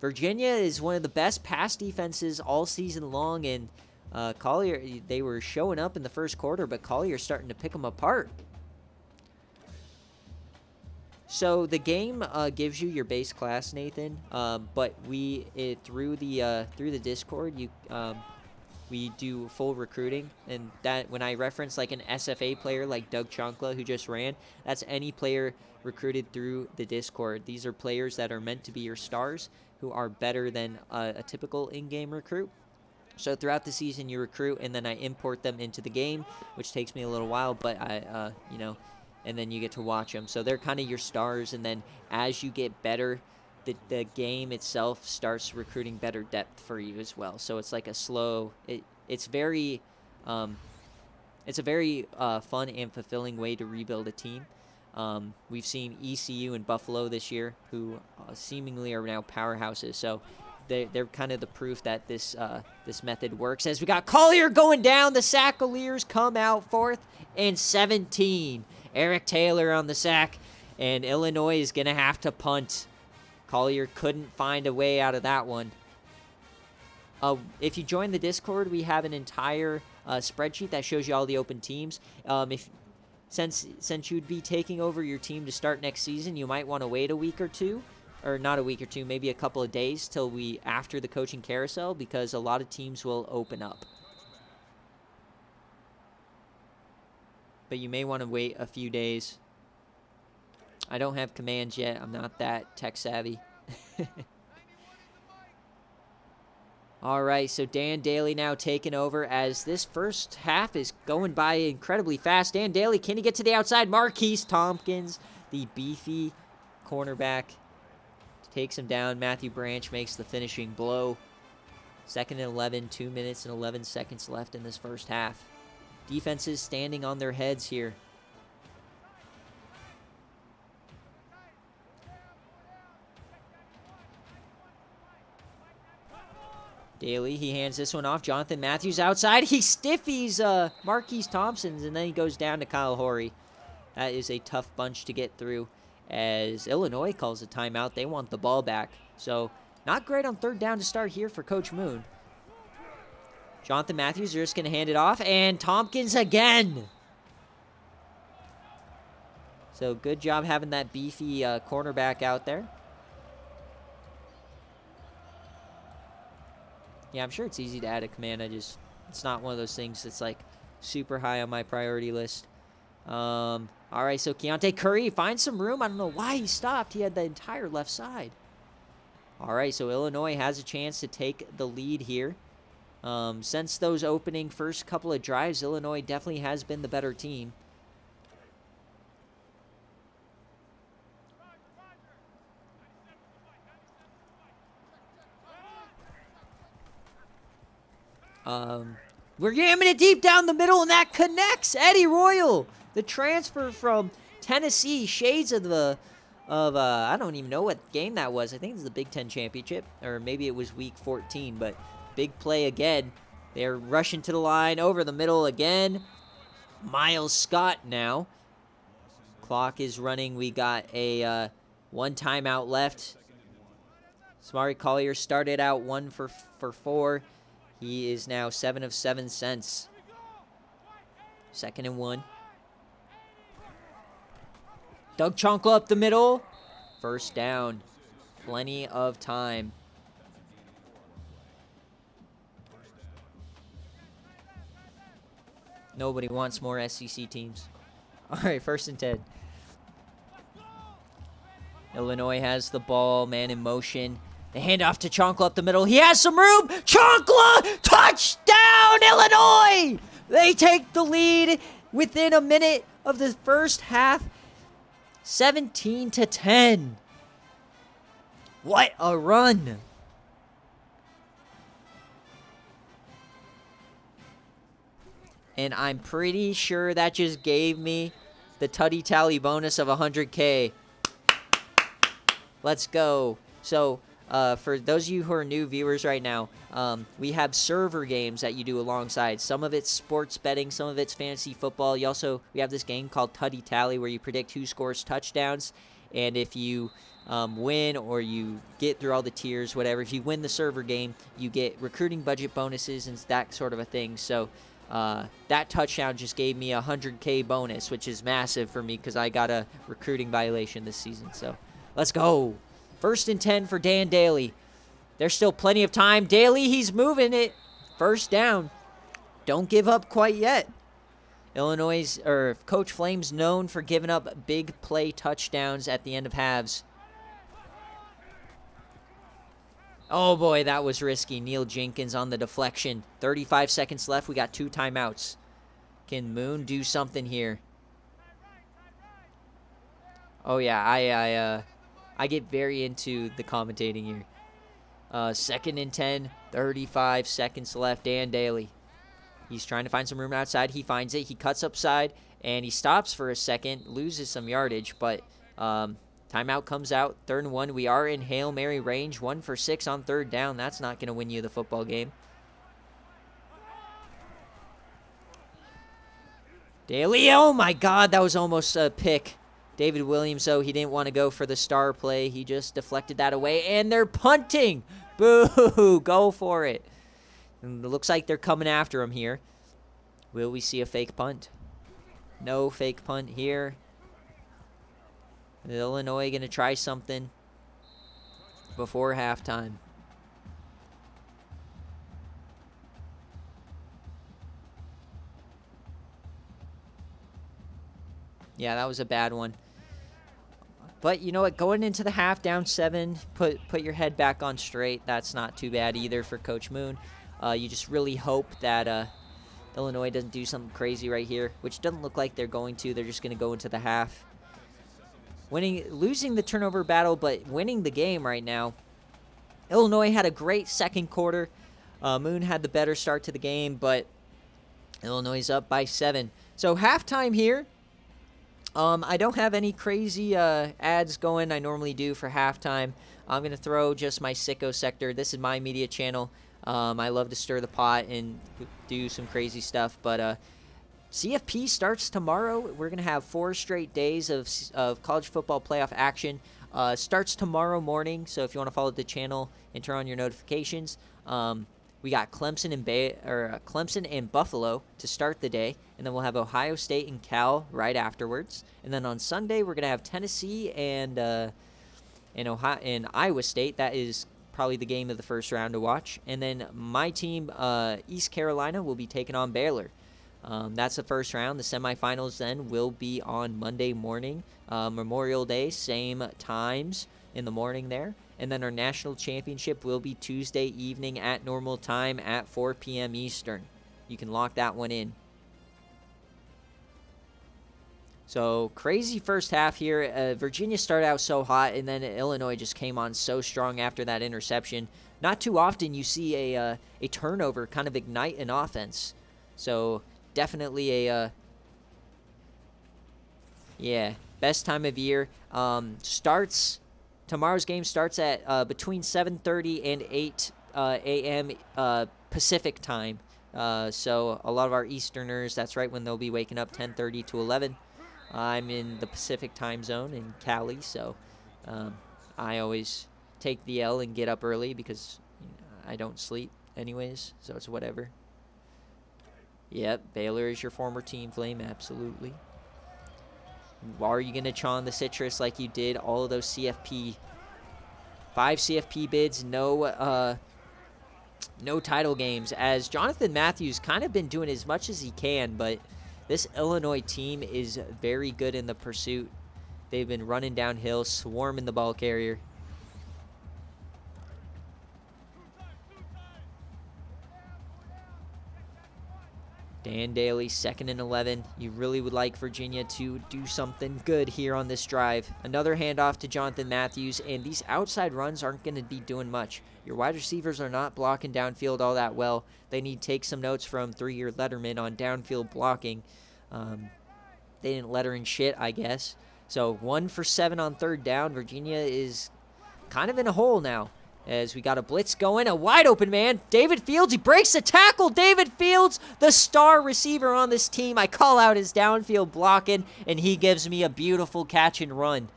Speaker 1: Virginia is one of the best pass defenses all season long. And Collier, they were showing up in the first quarter, but Collier's starting to pick them apart. So the game gives you your base class, Nathan, but through the Discord, we do full recruiting, and that when I reference like an SFA player like Doug Chunkla who just ran, that's any player recruited through the Discord. These are players that are meant to be your stars, who are better than a typical in-game recruit. So throughout the season, you recruit, and then I import them into the game, which takes me a little while, but and then you get to watch them. So they're kind of your stars, and then as you get better, the game itself starts recruiting better depth for you as well. So it's like a slow. It's a very fun and fulfilling way to rebuild a team. We've seen ECU and Buffalo this year, who seemingly are now powerhouses. So they're kind of the proof that this method works. As we got Collier going down, the Sackaliers come out 4th and 17. Eric Taylor on the sack, and Illinois is going to have to punt. Collier couldn't find a way out of that one. If you join the Discord, we have an entire spreadsheet that shows you all the open teams. Since you'd be taking over your team to start next season, you might want to wait a week or two, or not a week or two, maybe a couple of days till after the coaching carousel, because a lot of teams will open up. But you may want to wait a few days. I don't have commands yet. I'm not that tech savvy. All right, so Dan Daly now taking over as this first half is going by incredibly fast. Dan Daly, can he get to the outside? Marquise Tompkins, the beefy cornerback, takes him down. Matthew Branch makes the finishing blow. 2nd and 11, 2 minutes and 11 seconds left in this first half. Defenses standing on their heads here. Daly, he hands this one off. Jonathan Matthews outside. He stiffies Marquise Thompson, and then he goes down to Kyle Horry. That is a tough bunch to get through, as Illinois calls a timeout. They want the ball back. So not great on 3rd down to start here for Coach Moon. Jonathan Matthews, they're just going to hand it off, and Tompkins again. So good job having that beefy cornerback out there. Yeah, I'm sure it's easy to add a command. It's not one of those things that's like super high on my priority list. All right, so Keontae Curry finds some room. I don't know why he stopped. He had the entire left side. All right, so Illinois has a chance to take the lead here. Since those opening first couple of drives, Illinois definitely has been the better team. We're yamming it deep down the middle, and that connects. Eddie Royal, the transfer from Tennessee, shades of I don't even know what game that was. I think it was the Big Ten Championship, or maybe it was week 14, but big play again. They're rushing to the line, over the middle again. Miles Scott now. Clock is running. We got a one timeout left. Samari Collier started out 1 for 4. He is now 7 of 7 cents. 2nd and 1. Doug Chunkla up the middle. First down. Plenty of time. Nobody wants more SEC teams. All right, 1st and 10. Illinois has the ball, man in motion. They hand off to Chunkla up the middle. He has some room. Chunkla! Touchdown, Illinois! They take the lead within a minute of the first half. 17-10. What a run. And I'm pretty sure that just gave me the Tutty Tally bonus of 100K. Let's go. So, for those of you who are new viewers right now, we have server games that you do alongside. Some of it's sports betting, some of it's fantasy football. We have this game called Tutty Tally where you predict who scores touchdowns. And if you win or you get through all the tiers, whatever, if you win the server game, you get recruiting budget bonuses and that sort of a thing. So, that touchdown just gave me a 100K bonus, which is massive for me because I got a recruiting violation this season. So, let's go. 1st and 10 for Dan Daly. There's still plenty of time. Daly, he's moving it. 1st down. Don't give up quite yet. Coach Flame's known for giving up big play touchdowns at the end of halves. Oh boy, that was risky. Neil Jenkins on the deflection. 35 seconds left. We got 2 timeouts. Can Moon do something here? Oh yeah, I get very into the commentating here. 2nd and 10, 35 seconds left. Dan Daly. He's trying to find some room outside. He finds it. He cuts upside, and he stops for a second, loses some yardage, but timeout comes out. 3rd and 1. We are in Hail Mary range. 1 for 6 on 3rd down. That's not going to win you the football game. Daly, oh my God, that was almost a pick. David Williams, though, he didn't want to go for the star play. He just deflected that away, and they're punting. Boo, go for it. And it looks like they're coming after him here. Will we see a fake punt? No fake punt here. Illinois going to try something before halftime. Yeah, that was a bad one. But you know what? Going into the half down 7, put your head back on straight. That's not too bad either for Coach Moon. You just really hope that Illinois doesn't do something crazy right here, which doesn't look like they're going to. They're just going to go into the half. Losing the turnover battle, but winning the game right now. Illinois had a great second quarter. Moon had the better start to the game, but Illinois is up by 7. So halftime here. I don't have any crazy ads going. I normally do for halftime. I'm going to throw just my sicko sector. This is my media channel. I love to stir the pot and do some crazy stuff. But CFP starts tomorrow. We're going to have 4 straight days of college football playoff action. Starts tomorrow morning. So if you want to follow the channel and turn on your notifications, we got Clemson and Buffalo to start the day, and then we'll have Ohio State and Cal right afterwards. And then on Sunday we're gonna have Tennessee and Iowa State. That is probably the game of the first round to watch. And then my team, East Carolina, will be taking on Baylor. That's the first round. The semifinals then will be on Monday morning, Memorial Day, same times in the morning there. And then our national championship will be Tuesday evening at normal time at 4 p.m. Eastern. You can lock that one in. So, crazy first half here. Virginia started out so hot, and then Illinois just came on so strong after that interception. Not too often you see a turnover kind of ignite an offense. So, definitely best time of year. Tomorrow's game starts at between 7:30 and 8 a.m. Pacific time. So a lot of our Easterners, that's right when they'll be waking up, 10:30 to 11. I'm in the Pacific time zone in Cali, so I always take the L and get up early because I don't sleep anyways, so it's whatever. Yep, Baylor is your former team, Flame, absolutely. Are you going to chawn the citrus like you did all of those CFP? 5 CFP bids, no title games, as Jonathan Matthews kind of been doing as much as he can, but this Illinois team is very good in the pursuit. They've been running downhill, swarming the ball carrier. Dan Daly, 2nd and 11. You really would like Virginia to do something good here on this drive. Another handoff to Jonathan Matthews, and these outside runs aren't going to be doing much. Your wide receivers are not blocking downfield all that well. They need to take some notes from 3-year Letterman on downfield blocking. They didn't letter in shit, I guess. So 1 for 7 on 3rd down. Virginia is kind of in a hole now, as we got a blitz going. A wide open man, David Fields. He breaks the tackle. David Fields, the star receiver on this team. I call out his downfield blocking, and he gives me a beautiful catch and run.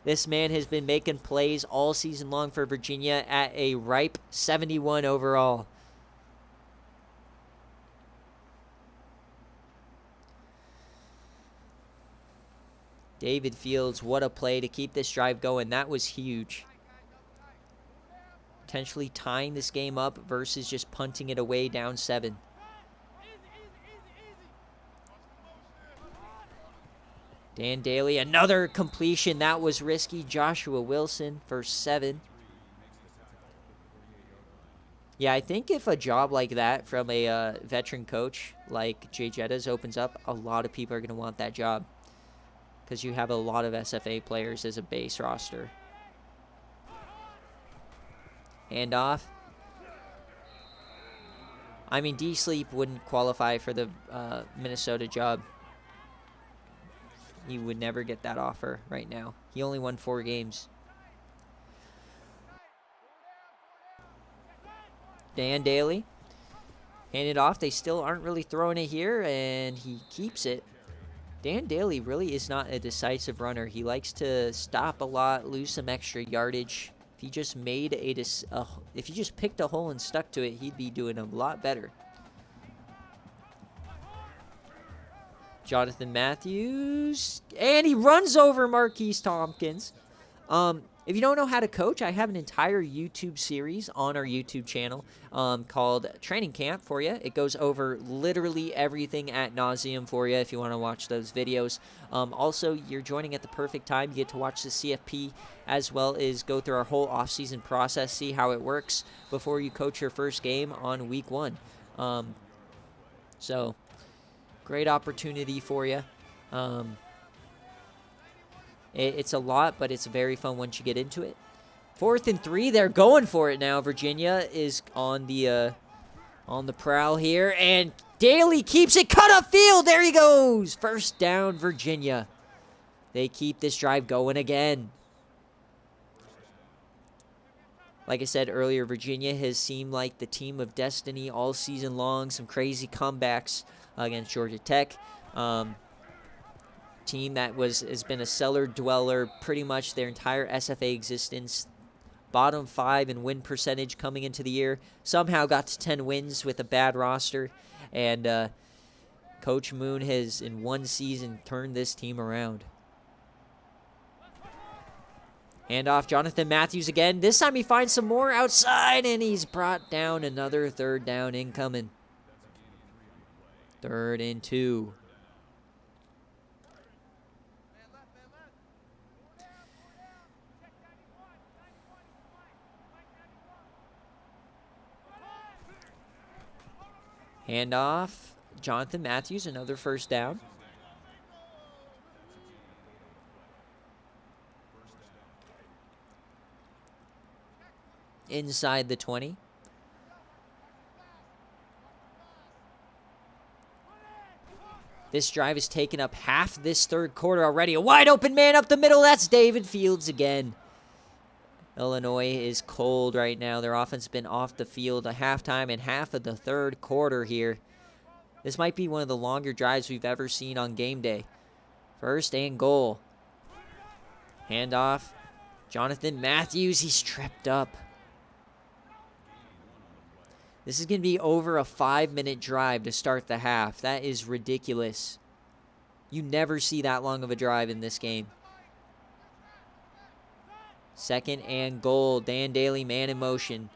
Speaker 1: This man has been making plays all season long for Virginia at a ripe 71 overall. David Fields, what a play to keep this drive going. That was huge. Potentially tying this game up versus just punting it away down 7. Dan Daly, another completion. That was risky. Joshua Wilson for 7. Yeah, I think if a job like that from a veteran coach like Jay Jettas opens up, a lot of people are going to want that job, because you have a lot of SFA players as a base roster. Handoff. I mean, D-Sleep wouldn't qualify for the Minnesota job. He would never get that offer right now. He only won 4 games. Dan Daly. Hand it off. They still aren't really throwing it here, and he keeps it. Dan Daly really is not a decisive runner. He likes to stop a lot, lose some extra yardage. If he just made if he just picked a hole and stuck to it, he'd be doing a lot better. Jonathan Matthews, and he runs over Marquise Tompkins. If you don't know how to coach, I have an entire YouTube series on our YouTube channel called Training Camp for you. It goes over literally everything ad nauseum for you if you want to watch those videos. Also, you're joining at the perfect time. You get to watch the CFP as well as go through our whole off-season process, see how it works before you coach your first game on week 1. So, great opportunity for you. It's a lot, but it's very fun once you get into it. 4th and 3, they're going for it now. Virginia is on the prowl here, and Daly keeps it. Cut up field. There he goes. 1st down, Virginia. They keep this drive going again. Like I said earlier, Virginia has seemed like the team of destiny all season long. Some crazy comebacks against Georgia Tech. Team that has been a cellar dweller pretty much their entire SFA existence. Bottom 5 in win percentage coming into the year. Somehow got to 10 wins with a bad roster. And Coach Moon has, in one season, turned this team around. Handoff, Jonathan Matthews again. This time he finds some more outside, and he's brought down. Another 3rd down incoming. 3rd and 2. Handoff, Jonathan Matthews, another 1st down. Inside the 20. This drive has taken up half this 3rd quarter already. A wide open man up the middle. That's David Fields again. Illinois is cold right now. Their offense has been off the field a halftime and half of the 3rd quarter here. This might be one of the longer drives we've ever seen on game day. 1st and goal. Handoff. Jonathan Matthews, he's tripped up. This is going to be over a 5-minute drive to start the half. That is ridiculous. You never see that long of a drive in this game. 2nd and goal. Dan Daly, man in motion.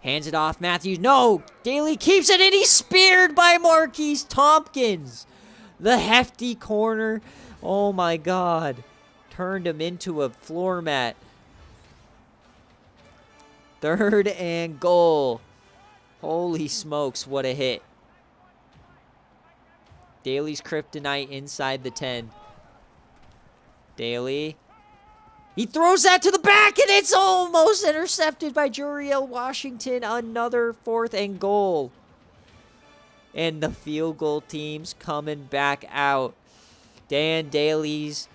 Speaker 1: Hands it off. Matthews. No! Daly keeps it, and he's speared by Marquise Tompkins. The hefty corner. Oh, my God. Turned him into a floor mat. 3rd and goal. Holy smokes, what a hit. Daly's kryptonite inside the 10. Daly. He throws that to the back, and it's almost intercepted by Juriel Washington. Another 4th and goal. And the field goal team's coming back out. Dan Daly's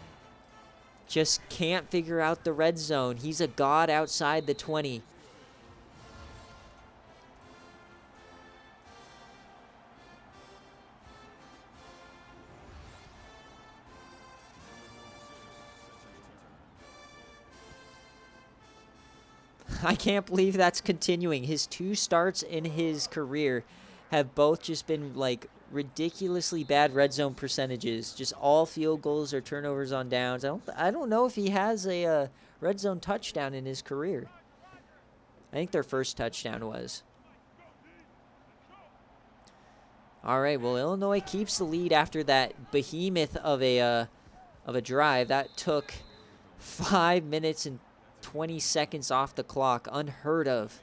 Speaker 1: just can't figure out the red zone. He's a god outside the 20. I can't believe that's continuing. His 2 starts in his career have both just been like ridiculously bad red zone percentages. Just all field goals or turnovers on downs. I don't know if he has a red zone touchdown in his career. I think their first touchdown was. All right, well, Illinois keeps the lead after that behemoth of a drive. That took 5 minutes and 20 seconds off the clock. Unheard of.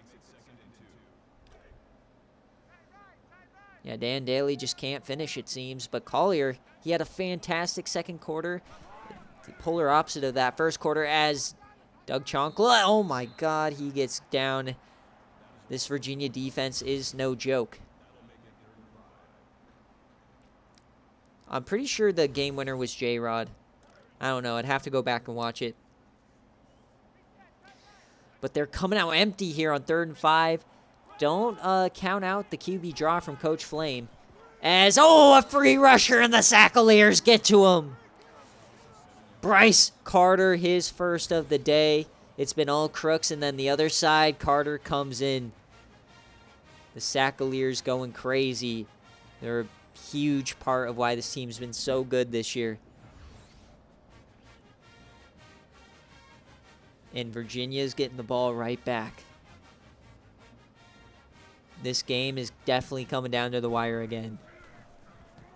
Speaker 1: Yeah, Dan Daly just can't finish, it seems. But Collier, he had a fantastic second quarter. The polar opposite of that first quarter as Doug Chonkla. Oh, my God, he gets down. This Virginia defense is no joke. I'm pretty sure the game winner was J-Rod. I don't know. I'd have to go back and watch it. But they're coming out empty here on 3rd and 5. Don't count out the QB draw from Coach Flame. As, a free rusher and the Sackaleers get to him. Bryce Carter, his first of the day. It's been all crooks, and then the other side, Carter comes in. The Sackaleers going crazy. They're a huge part of why this team's been so good this year. And Virginia's getting the ball right back. This game is definitely coming down to the wire again.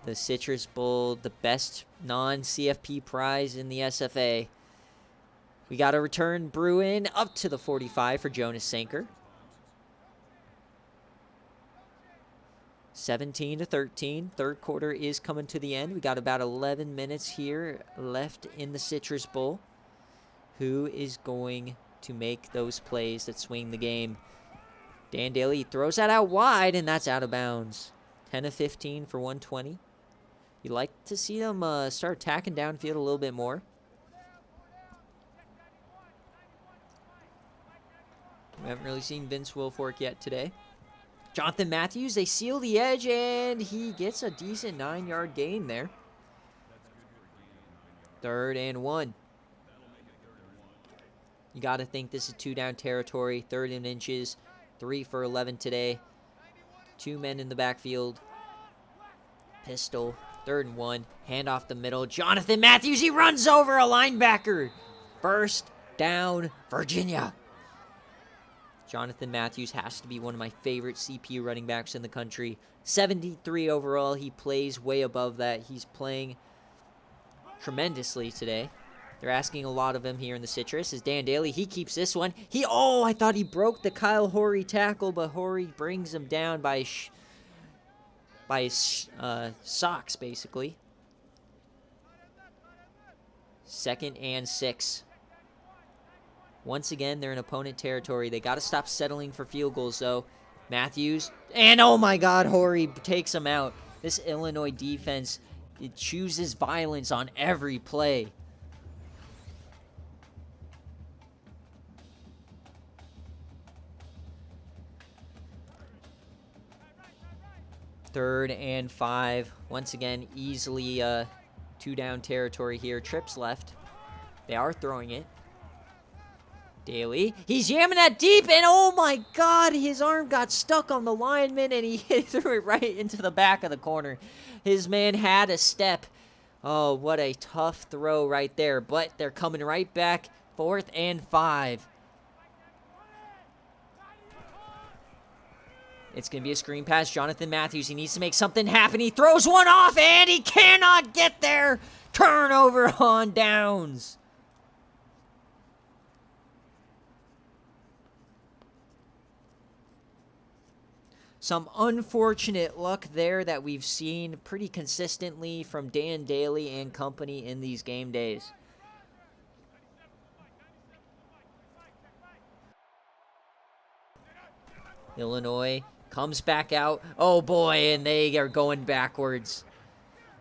Speaker 1: The Citrus Bowl, the best non-CFP prize in the SFA. We got a return Bruin up to the 45 for Jonas Sanker. 17-13. Third quarter is coming to the end. We got about 11 minutes here left in the Citrus Bowl. Who is going to make those plays that swing the game? Dan Daly throws that out wide, and that's out of bounds. 10-15 for 120. You'd like to see them start attacking downfield a little bit more. We haven't really seen Vince Wilfork yet today. Jonathan Matthews, they seal the edge, and he gets a decent 9-yard gain there. 3rd and 1. You got to think this is 2-down territory. 3rd and inches. 3 for 11 today. 2 men in the backfield. Pistol. 3rd and 1. Hand off the middle. Jonathan Matthews, he runs over a linebacker. First down, Virginia. Jonathan Matthews has to be one of my favorite CPU running backs in the country. 73 overall. He plays way above that. He's playing tremendously today. They're asking a lot of him here in the Citrus. Is Dan Daly. He keeps this one. I thought he broke the Kyle Horry tackle, but Horry brings him down by his socks, basically. 2nd and 6. Once again, they're in opponent territory. They got to stop settling for field goals, though. Matthews. And, oh, my God, Horry takes him out. This Illinois defense, it chooses violence on every play. Third and 5. Once again, easily 2-down territory here. Trips left. They are throwing it. Daly. He's jamming that deep, and oh my God, his arm got stuck on the lineman, and he threw it right into the back of the corner. His man had a step. Oh, what a tough throw right there, but they're coming right back. 4th and 5. It's going to be a screen pass. Jonathan Matthews, he needs to make something happen. He throws one off, and he cannot get there. Turnover on downs. Some unfortunate luck there that we've seen pretty consistently from Dan Daly and company in these game days. Illinois comes back out. Oh boy, and they are going backwards.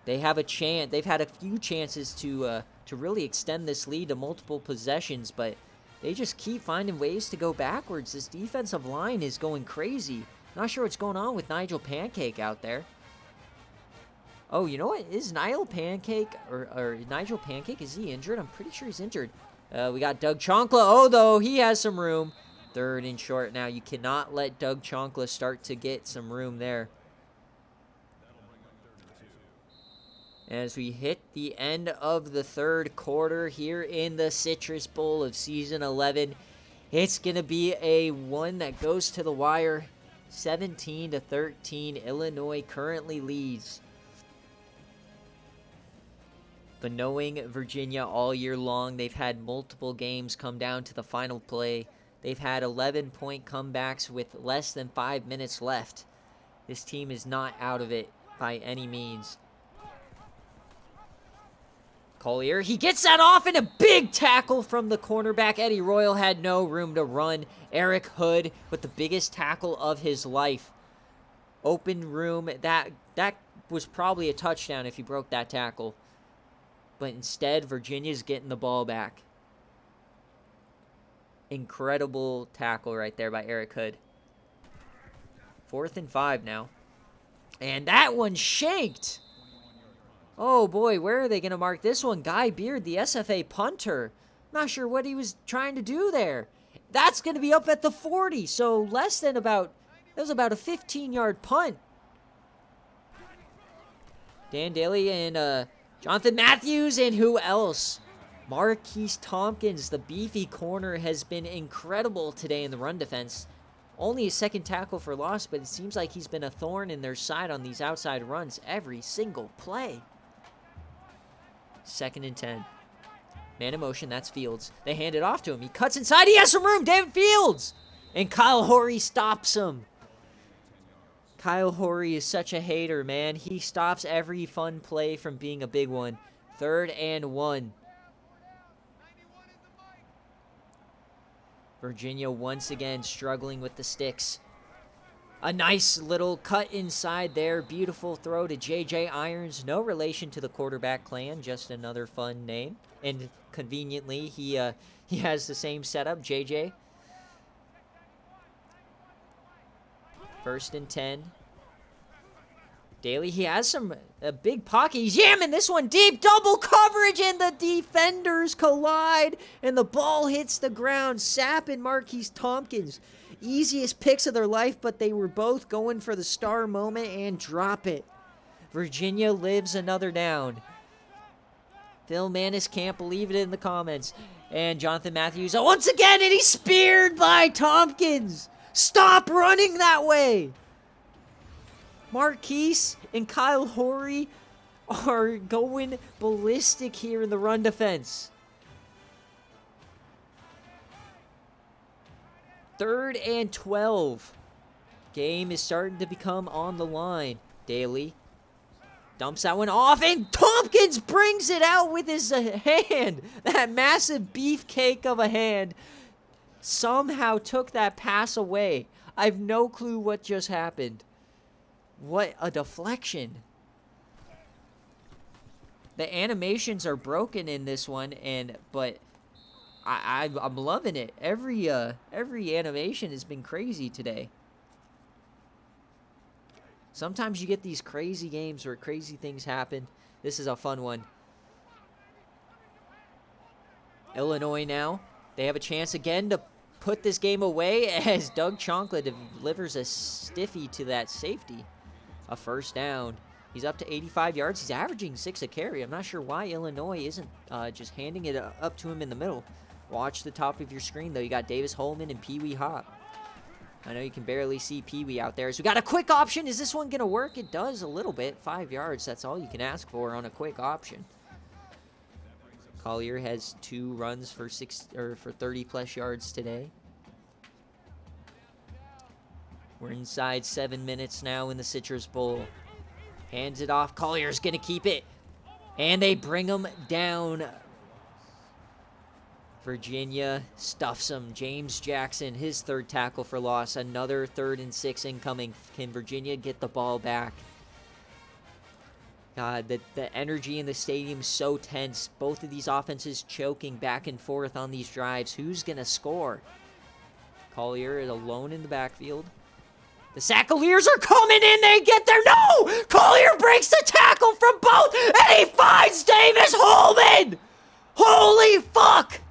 Speaker 1: They have a chance. They've had a few chances to really extend this lead to multiple possessions, but they just keep finding ways to go backwards. This defensive line is going crazy. Not sure what's going on with Nigel Pancake out there. Oh, you know what? Is Nigel Pancake, is he injured? I'm pretty sure he's injured. We got Doug Chonkla. Oh, though, he has some room. 3rd and short now. You cannot let Doug Chonkla start to get some room there. As we hit the end of the 3rd quarter here in the Citrus Bowl of Season 11, it's going to be a one that goes to the wire. 17-13, Illinois currently leads. But knowing Virginia all year long, they've had multiple games come down to the final play. They've had 11-point comebacks with less than 5 minutes left. This team is not out of it by any means. Collier, he gets that off, and a big tackle from the cornerback. Eddie Royal had no room to run. Eric Hood with the biggest tackle of his life. Open room. That was probably a touchdown if he broke that tackle. But instead, Virginia's getting the ball back. Incredible tackle right there by Eric Hood. 4th and 5 now. And that one shanked. Oh boy, where are they going to mark this one? Guy Beard, the SFA punter. Not sure what he was trying to do there. That's going to be up at the 40, so that was about a 15-yard punt. Dan Daly and Jonathan Matthews, and who else? Marquise Tompkins, the beefy corner, has been incredible today in the run defense. Only a 2nd tackle for loss, but it seems like he's been a thorn in their side on these outside runs every single play. 2nd and 10. Man in motion, that's Fields. They hand it off to him. He cuts inside. He has some room. David Fields. And Kyle Horry stops him. Kyle Horry is such a hater, man. He stops every fun play from being a big one. 3rd and 1. Virginia once again struggling with the sticks. A nice little cut inside there. Beautiful throw to J.J. Irons. No relation to the quarterback clan, just another fun name. And conveniently, he has the same setup, J.J. 1st and 10. Daly, he has a big pocket. He's yamming this one deep. Double coverage, and the defenders collide, and the ball hits the ground. Sapp and Marquise Tompkins. Easiest picks of their life, but they were both going for the star moment and drop it. Virginia lives another down. Phil Manis can't believe it in the comments. And Jonathan Matthews once again, and he's speared by Tompkins. Stop running that way. Marquise and Kyle Horry are going ballistic here in the run defense. 3rd and 12. Game is starting to become on the line. Daly dumps that one off, and Tompkins brings it out with his hand. That massive beefcake of a hand somehow took that pass away. I have no clue what just happened. What a deflection. The animations are broken in this one, but I'm loving it. Every animation has been crazy today. Sometimes you get these crazy games where crazy things happen. This is a fun one. Illinois now. They have a chance again to put this game away as Doug Chonkla delivers a stiffy to that safety. A 1st down. He's up to 85 yards. He's averaging 6 a carry. I'm not sure why Illinois isn't just handing it up to him in the middle. Watch the top of your screen, though. You got Davis Holman and Pee Wee Hop. I know you can barely see Pee Wee out there. So we got a quick option. Is this one going to work? It does a little bit. 5 yards. That's all you can ask for on a quick option. Collier has 2 runs for 30 plus yards today. We're inside 7 minutes now in the Citrus Bowl. Hands it off. Collier's going to keep it. And they bring him down. Virginia stuffs him. James Jackson, his third tackle for loss. Another 3rd and 6 incoming. Can Virginia get the ball back? God, the energy in the stadium is so tense. Both of these offenses choking back and forth on these drives. Who's going to score? Collier is alone in the backfield. The Sackaleers are coming in. They get there. No! Collier breaks the tackle from both, and he finds Davis Holman! Holy fuck!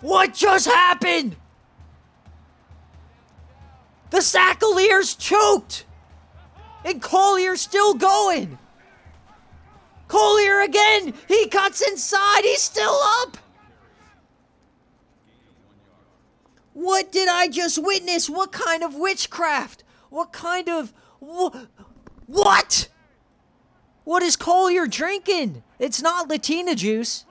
Speaker 1: What just happened? The Sackaleers choked! And Collier's still going! Collier again! He cuts inside! He's still up! What did I just witness? What kind of witchcraft? What kind of... What? What is Collier drinking? It's not Latina juice.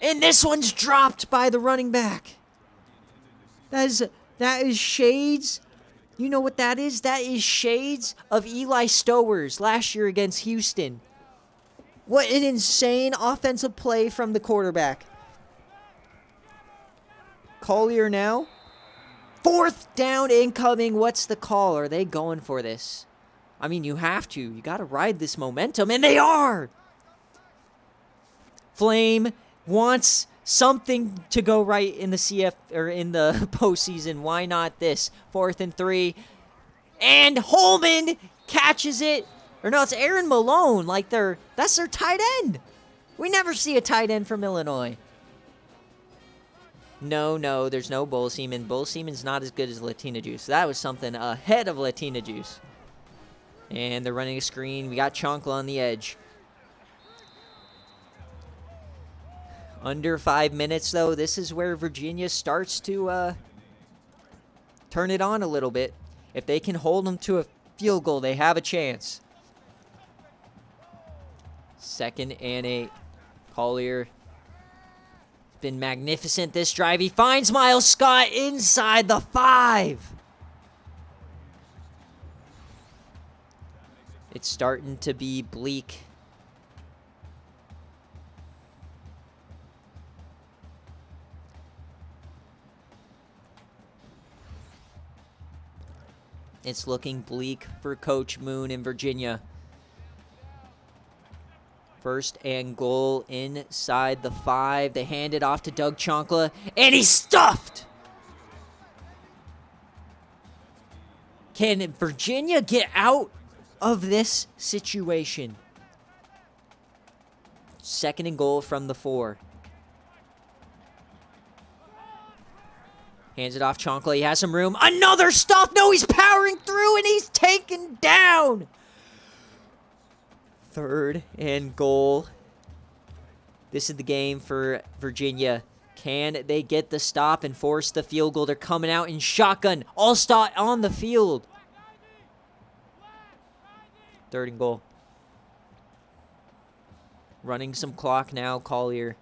Speaker 1: And this one's dropped by the running back. That is shades. You know what that is? That is shades of Eli Stowers last year against Houston. What an insane offensive play from the quarterback. Collier now. 4th down incoming. What's the call? Are they going for this? I mean, you have to. You got to ride this momentum, and they are. Flame wants something to go right in the CF or in the postseason. Why not this? 4th and 3. And Holman catches it. Or no, it's Aaron Malone. Like that's their tight end. We never see a tight end from Illinois. No, there's no Bull Seaman. Bull Seaman's not as good as Latina Juice. That was something ahead of Latina Juice. And they're running a screen. We got Chonkla on the edge. Under 5 minutes, though, this is where Virginia starts to turn it on a little bit. If they can hold them to a field goal, they have a chance. 2nd and 8. Collier been magnificent this drive. He finds Miles Scott inside the 5. It's starting to be bleak. It's looking bleak for Coach Moon in Virginia. 1st and goal inside the 5. They hand it off to Doug Chonkla, and he's stuffed! Can Virginia get out of this situation? 2nd and goal from the 4. Hands it off Chonkla. He has some room. Another stuff! No, he's powering through, and he's taken down! 3rd and goal. This is the game for Virginia. Can they get the stop and force the field goal? They're coming out in shotgun. All-star on the field. 3rd and goal. Running some clock now, Collier.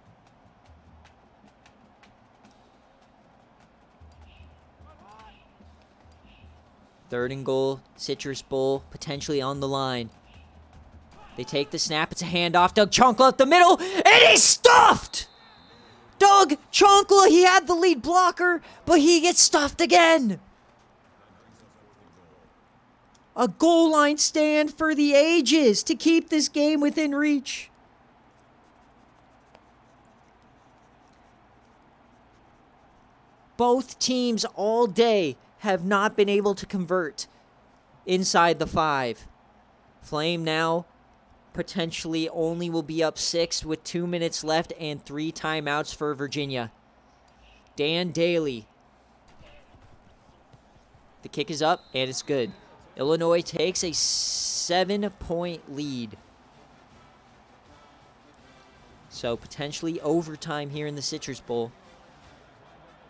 Speaker 1: Third and goal, Citrus Bowl, potentially on the line. They take the snap. It's a handoff. Doug Chonkla up the middle, and he's stuffed! Doug Chonkla, he had the lead blocker, but he gets stuffed again. A goal line stand for the ages to keep this game within reach. Both teams all day have not been able to convert inside the 5. Flame now potentially only will be up 6 with 2 minutes left and 3 timeouts for Virginia. Dan Daly. The kick is up, and it's good. Illinois takes a 7-point lead. So potentially overtime here in the Citrus Bowl.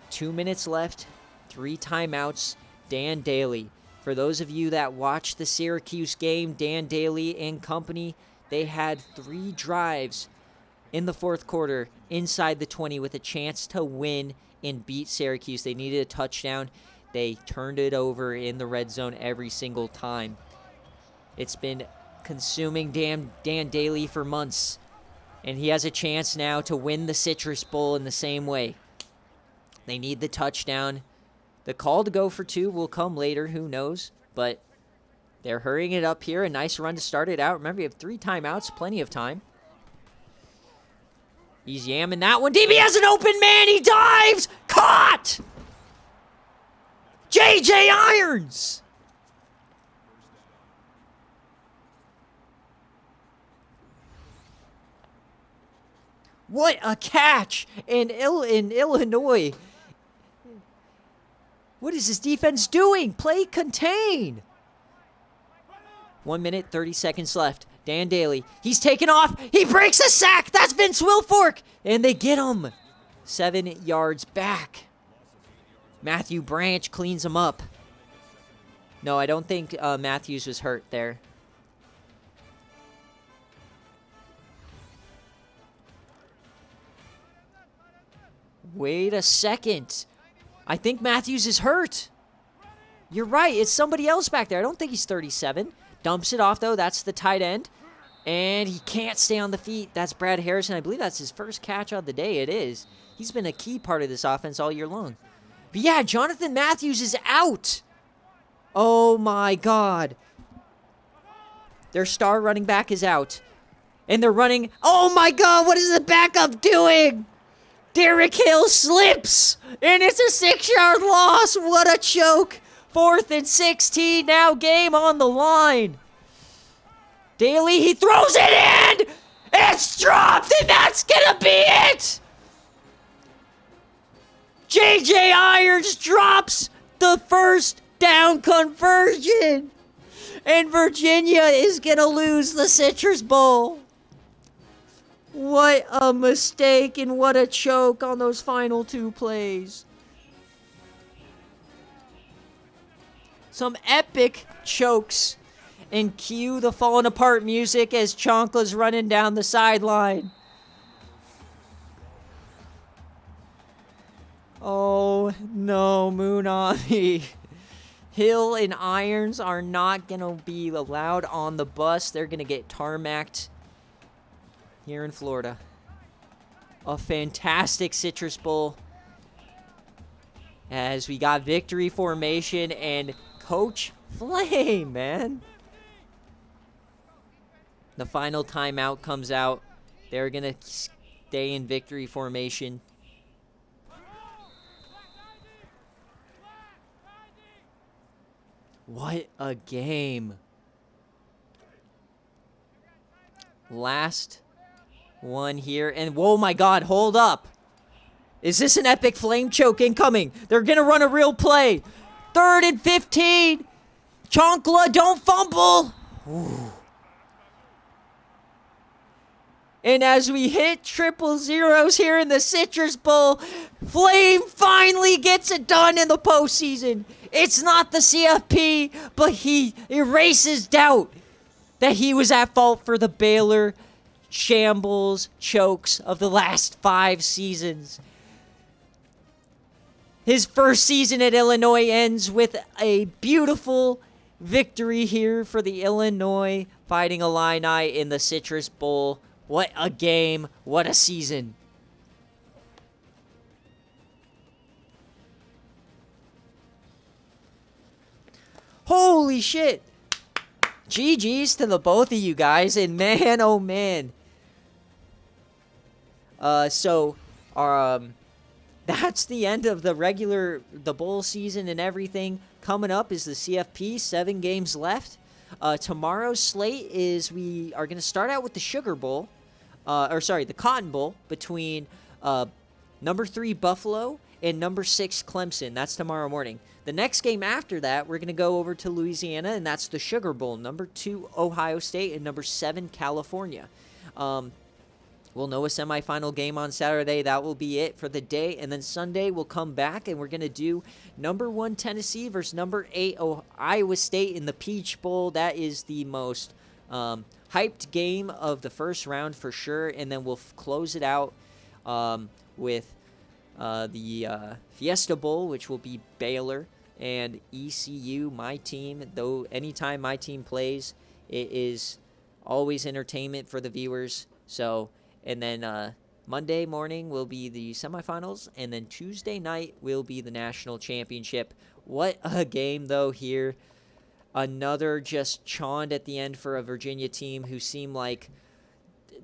Speaker 1: 2 minutes left, 3 timeouts. Dan Daly. For those of you that watched the Syracuse game, Dan Daly and company, they had 3 drives in the fourth quarter inside the 20 with a chance to win and beat Syracuse. They needed a touchdown. They turned it over in the red zone every single time. It's been consuming Dan Daly for months, and he has a chance now to win the Citrus Bowl in the same way. They need the touchdown. The call to go for 2 will come later, who knows, but they're hurrying it up here. A nice run to start it out. Remember, you have 3 timeouts, plenty of time. He's yamming that one. DB has an open man. He dives. Caught! J.J. Irons! What a catch in Illinois. What is this defense doing? Play contain. 1 minute, 30 seconds left. Dan Daly, he's taken off. He breaks a sack. That's Vince Wilfork. And they get him 7 yards back. Matthew Branch cleans him up. No, I don't think Matthews was hurt there. Wait a second. I think Matthews is hurt. You're right. It's somebody else back there. I don't think he's 37. Dumps it off, though. That's the tight end. And he can't stay on the feet. That's Brad Harrison. I believe that's his first catch of the day. It is. He's been a key part of this offense all year long. But yeah, Jonathan Matthews is out. Oh, my God. Their star running back is out. And they're running. Oh, my God. What is the backup doing? Derek Hill slips. And it's a 6-yard loss. What a choke. 4th and 16. Now game on the line. Daly, he throws it in! It's dropped, and that's gonna be it! J.J. Irons drops the first down conversion, and Virginia is gonna lose the Citrus Bowl. What a mistake, and what a choke on those final 2 plays. Some epic chokes. And cue the falling apart music as Chonkla's running down the sideline. Oh, no, Moonami. Hill and Irons are not going to be allowed on the bus. They're going to get tarmacked here in Florida. A fantastic Citrus Bowl. As we got victory formation and Coach Flame, man. The final timeout comes out. They're going to stay in victory formation. What a game. Last one here. And, oh my God, hold up. Is this an epic flame choke incoming? They're going to run a real play. 3rd and 15. Chonkla, don't fumble. Ooh. And as we hit 000s here in the Citrus Bowl, Flame finally gets it done in the postseason. It's not the CFP, but he erases doubt that he was at fault for the Baylor shambles chokes of the last 5 seasons. His first season at Illinois ends with a beautiful victory here for the Illinois Fighting Illini in the Citrus Bowl. What a game. What a season. Holy shit. GG's to the both of you guys. And man, oh man. That's the end of the bowl season and everything. Coming up is the CFP, 7 games left. Tomorrow's slate is we are going to start out with the Sugar Bowl. The Cotton Bowl between number 3 Buffalo and number 6 Clemson. That's tomorrow morning. The next game after that, we're going to go over to Louisiana, and that's the Sugar Bowl. Number 2 Ohio State and number 7 California. We'll know a semifinal game on Saturday. That will be it for the day. And then Sunday we'll come back and we're going to do number 1 Tennessee versus number 8 Iowa State in the Peach Bowl. That is the most Hyped game of the first round for sure, and then we'll close it out with the Fiesta Bowl, which will be Baylor and ECU, my team. Though anytime my team plays, it is always entertainment for the viewers. So, and then Monday morning will be the semifinals, and then Tuesday night will be the national championship. What a game, though, here. Another just chawed at the end for a Virginia team who seemed like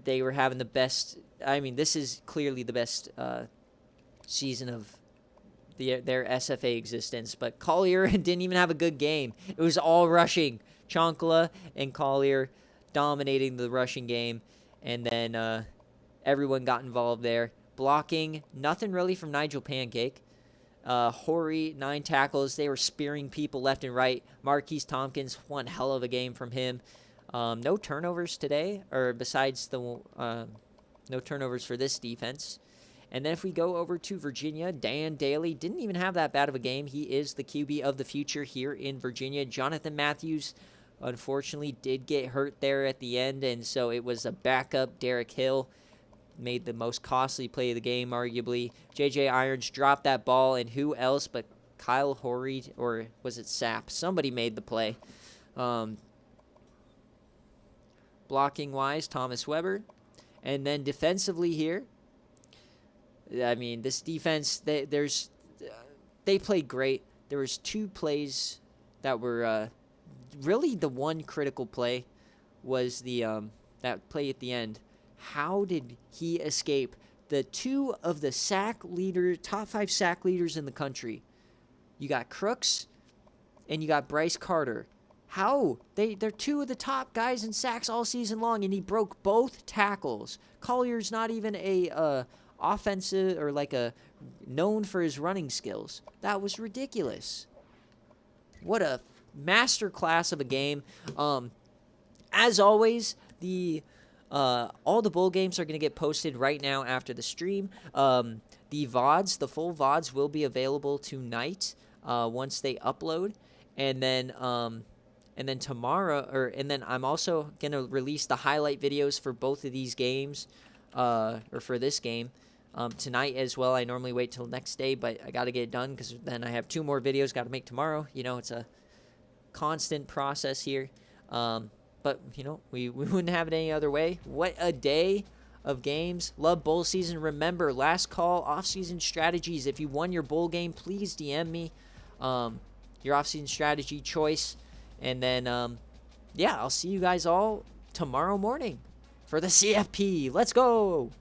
Speaker 1: they were having the best. I mean, this is clearly the best season of their SFA existence. But Collier didn't even have a good game. It was all rushing. Chonkla and Collier dominating the rushing game. And then everyone got involved there. Blocking, nothing really from Nigel Pancake. Horry, 9 tackles. They were spearing people left and right. Marquise Tompkins, one hell of a game from him. No turnovers today, or besides the no turnovers for this defense. And then if we go over to Virginia, Dan Daly didn't even have that bad of a game. He is the QB of the future here in Virginia. Jonathan Matthews, unfortunately, did get hurt there at the end, and so it was a backup. Derek Hill made the most costly play of the game, arguably. J.J. Irons dropped that ball, and who else but Kyle Horry, or was it Sapp? Somebody made the play. Blocking-wise, Thomas Weber. And then defensively here, I mean, this defense, they played great. There was 2 plays that were really the one critical play was the that play at the end. How did he escape the 2 of the top 5 sack leaders in the country? You got Crooks and you got Bryce Carter. How? They're 2 of the top guys in sacks all season long, and he broke both tackles. Collier's not even a offensive or like a known for his running skills. That was ridiculous. What a masterclass of a game. As always, all the bowl games are going to get posted right now after the stream. The VODs, the full VODs, will be available tonight once they upload, and then tomorrow, and then I'm also going to release the highlight videos for both of these games, or for this game, tonight as well. I normally wait till next day, but I got to get it done because then I have 2 more videos got to make tomorrow. You know, it's a constant process here. But, you know, we wouldn't have it any other way. What a day of games. Love bowl season. Remember, last call, off-season strategies. If you won your bowl game, please DM me your off-season strategy choice. And then, yeah, I'll see you guys all tomorrow morning for the CFP. Let's go.